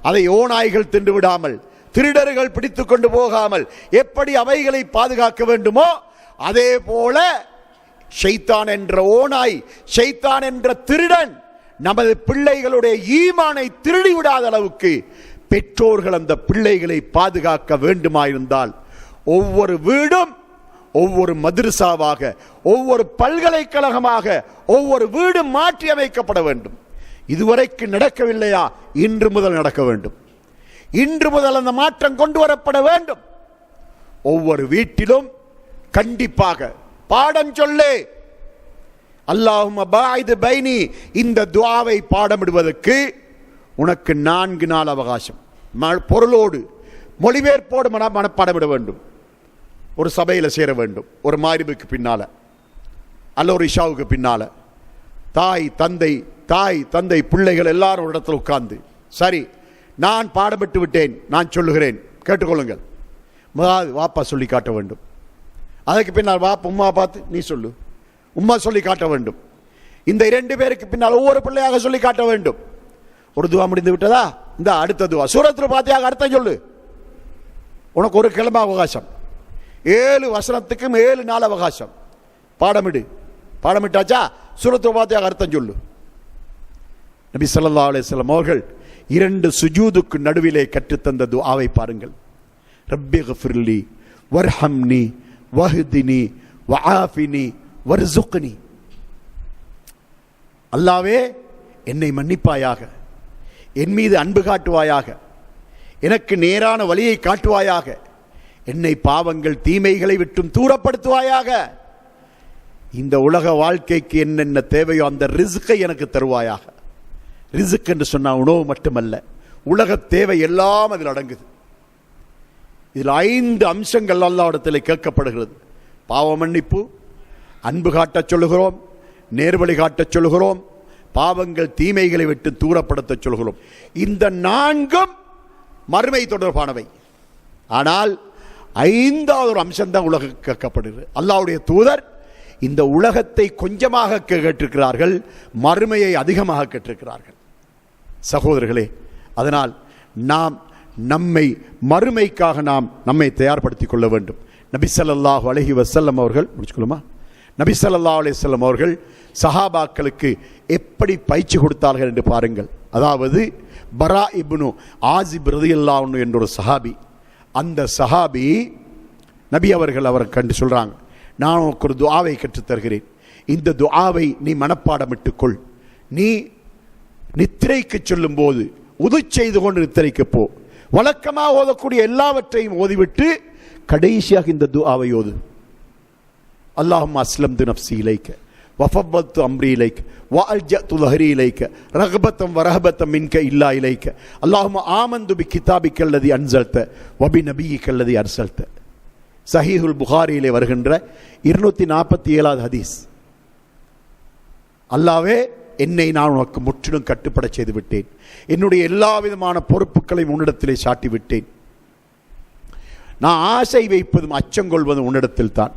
அதை ஓநாய்கள் தின்று விடாமல், திருடர்கள் பிடித்து கொண்டு போகாமல் எப்படி அவைகளை பாதுகாக்க வேண்டுமோ அதே போல ஷைத்தான் என்ற ஓநாய், ஷைத்தான் என்ற திருடன் நமது பிள்ளைகளுடைய ஈமானை திருடி விடாத அளவுக்கு பெற்றோர்கள் அந்த பிள்ளைகளை பாதுகாக்க வேண்டுமாயிருந்தால் ஒவ்வொரு வீடும் ஒவ்வொரு மதரசாவாக, ஒவ்வொரு பல்கலைக்கழகமாக, ஒவ்வொரு வீடும் மாற்றி அமைக்கப்பட வேண்டும். இதுவரைக்கு நடக்கவில்லையா? இன்று முதல் நடக்க வேண்டும். இன்று முதல் அந்த மாற்றம் கொண்டு வரப்பட வேண்டும். ஒவ்வொரு வீட்டிலும் கண்டிப்பாக பாடம் சொல்லு. அல்லாஹும்ம பாயிது பைனி, இந்த துஆவை பாடமிடுவதற்கு உனக்கு 4 நாள் அவகாசம். பொருளோடு மொழிபெயர்ப்போடு மனப்பாடமிட வேண்டும். ஒரு சபையில் சேர வேண்டும். ஒரு மாரிபுக்கு பின்னால அல்ல ஒரு இஷாவுக்கு பின்னால தாய் தந்தை பிள்ளைகள் எல்லாரும் ஒரு இடத்துல உட்கார்ந்து, சரி நான் பாடமிட்டு விட்டேன், நான் சொல்லுகிறேன், கேட்டுக்கொள்ளுங்கள். முதலாவது வாப்பா சொல்லி காட்ட வேண்டும். அதுக்கு பின்னால் வாப்பா உம்மா பார்த்து நீ சொல்லு, உம்மா சொல்லி காட்ட வேண்டும். இந்த 2 பேருக்கு பின்னால் ஒவ்வொரு பிள்ளையாக சொல்லி காட்ட வேண்டும். ஒரு துவா முடிந்து விட்டதா? இந்த அடுத்த துவா சூரத்துல் ஃபாத்திஹா அர்த்தம் சொல்லு. உனக்கு ஒரு கிழமை அவகாசம், 7 வசனத்துக்கும் 7 நாள் அவகாசம். பாடமிட்டாச்சா? சூரத்துல் ஃபாத்திஹா அர்த்தம் சொல்லு. நபி ஸல்லல்லாஹு அலைஹி வஸல்லம் அவர்கள் 2 சுஜூதுக்கு நடுவிலே கற்றுத்தந்த துஆவை பாருங்கள். ரப்பி கிஃபிர்லி வர்ஹம்னி வஹ்தினி வஆஃபினி வர்ஸுக்னி. அல்லாஹ்வே என்னை மன்னிப்பாயாக, என் மீது அன்பு காட்டுவாயாக, எனக்கு நேரான வழியை காட்டுவாயாக, என்னை பாவங்கள் தீமைகளை விட்டும் தூரப்படுத்துவாயாக, இந்த உலக வாழ்க்கைக்கு என்னென்ன தேவையோ அந்த ரிஸ்கை எனக்கு தருவாயாக. ரிஸ்க் என்று சொன்னால் உணவு மட்டுமல்ல, உலக தேவை எல்லாம் அதில் அடங்குது. இதில் 5 அம்சங்கள் அல்லாஹ்விடத்தில் கேட்கப்படுகிறது. பாவ மன்னிப்பு, அன்பு காட்டச் சொல்லுகிறோம், நேர்வழி காட்டச் சொல்லுகிறோம், பாவங்கள் தீமைகளை விட்டு தூரப்படுத்த சொல்கிறோம். இந்த 4ம் மறுமை தொடர்பானவை. ஆனால் 5வது ஒரு அம்சம்தான் உலக கேட்கப்படுகிறது. அல்லாஹ்வுடைய தூதர் இந்த உலகத்தை கொஞ்சமாக கேட்டிருக்கிறார்கள், மறுமையை அதிகமாக கேட்டிருக்கிறார்கள். சகோதரர்களே, அதனால் நாம் மறுமைக்காக நம்மை தயார்படுத்திக் கொள்ள வேண்டும். நபி ஸல்லல்லாஹு அலைஹி வஸல்லம் அவர்கள் முடிச்சுக்கொள்ளுமா? நபி ஸல்லல்லாஹு அலைஹி வஸல்லம் அவர்கள் சஹாபாக்களுக்கு எப்படி பயிற்சி கொடுத்தார்கள் என்று பாருங்கள். அதாவது பரா இப்னு ஆசிப் ரலியல்லாஹு அன்ஹு என்ற ஒரு சஹாபி, அந்த சஹாபி நபி அவர்கள் அவரை கண்டு சொல்றாங்க, நான் உனக்கு ஒரு துஆவை கற்றுத் தருகிறேன், இந்த துஆவை நீ மனப்பாடமிட்டுக்கொள். நீ நித்திரைக்கு சொல்லும் போது உது செய்து கொண்டு நித்திரைக்கு போ. வழக்கமாக ஓதக்கூடிய எல்லாவற்றையும் ஓதிவிட்டு கடைசியாக இந்த துஆவை ஓது. அல்லாஹும்ம அஸ்லம்து நஃப்ஸி இலைக்க வஃபவ்வத்து அம்ரி இலைக்க வஅல்ஜஅது ظஹரி இலைக்க ரக்பத்தம் வரஹபத்தம் மின்க இல்லா இலைக்க அல்லாஹும்ம ஆமந்து பிகிதாபிக அல்லதி அன்ஸல்த வபி நபியிக அல்லதி அர்ஸல்த. சஹீஹுல் புகாரியிலே வருகின்ற 247வது ஹதீஸ். அல்லாஹ்வே, என்னை நான் உனக்கு முற்றிலும் கட்டுப்பட செய்து விட்டேன், என்னுடைய எல்லா விதமான பொறுப்புகளையும் உன்னிடத்திலே சாட்டி விட்டேன், நான் ஆசை வைப்பதும் அச்சங்கொள்வதும் உன்னிடத்தில் தான்,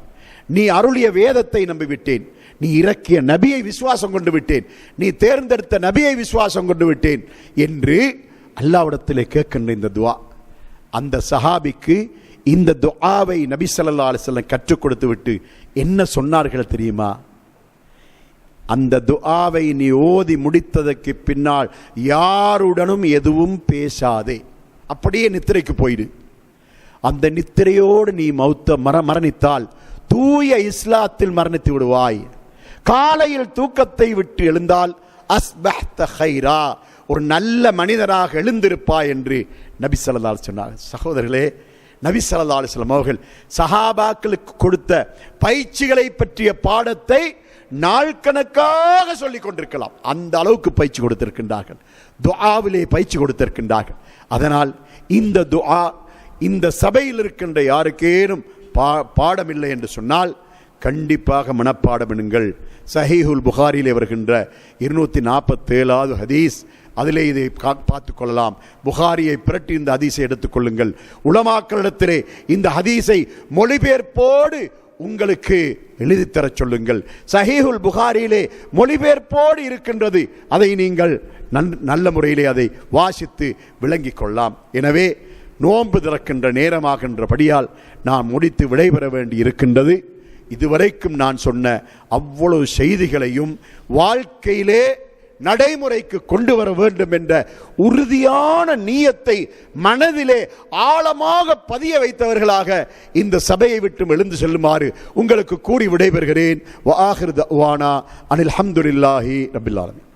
நீ அருளிய வேதத்தை நம்பிவிட்டேன், நீ இறக்கிய நபியை விசுவாசம் கொண்டு விட்டேன், நீ தேர்ந்தெடுத்த நபியை விசுவாசம் கொண்டு விட்டேன் என்று அல்லாஹ்விடத்திலே கேட்கின்ற இந்த துஆ. அந்த சஹாபிக்கு இந்த துஆவை நபி ஸல்லல்லாஹு அலைஹி வஸல்லம் கற்றுக் கொடுத்து விட்டு என்ன சொன்னார்கள் தெரியுமா? அந்த துஆவை நீ ஓதி முடித்ததற்கு பின்னால் யாருடனும் எதுவும் பேசாதே, அப்படியே நித்திரைக்கு போயிடு. அந்த நித்திரையோடு நீ மரணித்தால் தூய இஸ்லாத்தில் மரணித்து விடுவாய். காலையில் தூக்கத்தை விட்டு எழுந்தால் அஸ்பஹ்த கைரா, ஒரு நல்ல மனிதராக எழுந்திருப்பாய் என்று நபி ஸல்லல்லாஹு அலைஹி சொன்னார். சகோதரர்களே, நபி ஸல்லல்லாஹு அலைஹி வஸல்லம் அவர்கள் சஹாபாக்களுக்கு கொடுத்த பயிற்சிகளை பற்றிய பாடத்தை நாள் கணக்காக சொல்லிக் கொண்டிருக்கலாம். அந்த அளவுக்கு பயிற்சி கொடுத்திருக்கின்றார்கள், துஆவிலே பயிற்சி கொடுத்திருக்கின்றார்கள். அதனால் இந்த துஆ இந்த சபையில் இருக்கின்ற யாருக்கேனும் பாடமில்லை என்று சொன்னால் கண்டிப்பாக மனப்பாடம் எனுங்கள். சஹீஹுல் புகாரியிலே வருகின்ற 247வது ஹதீஸ், அதிலே இதை பார்த்துக் கொள்ளலாம். புகாரியை பிரட்டி இந்த ஹதீஸை எடுத்துக்கொள்ளுங்கள். உலமாக்களிடத்திலே இந்த ஹதீஸை மொழிபெயர்ப்போடு உங்களுக்கு எழுதித்தரச் சொல்லுங்கள். சஹீஹுல் புகாரியிலே மொழிபெயர்ப்போடு இருக்கின்றது. அதை நீங்கள் நல்ல முறையிலே அதை வாசித்து விளங்கிக் கொள்ளலாம். எனவே நோன்பு திறக்கின்ற நேரமாகின்றபடியால் நான் முடித்து விடைபெற வேண்டி இருக்கின்றது. இதுவரைக்கும் நான் சொன்ன அவ்வளவு செய்திகளையும் வாழ்க்கையிலே நடைமுறைக்கு கொண்டு வர வேண்டும் என்ற உறுதியான நியத்தை மனதிலே ஆழமாக பதிய வைத்தவர்களாக இந்த சபையை விட்டு எழுந்து செல்லுமாறு உங்களுக்கு கூறி விடைபெறுகிறேன். வ ஆகிரு தஅவானா அனில் ஹம்துலில்லாஹி ரப்பில் ஆலமீன்.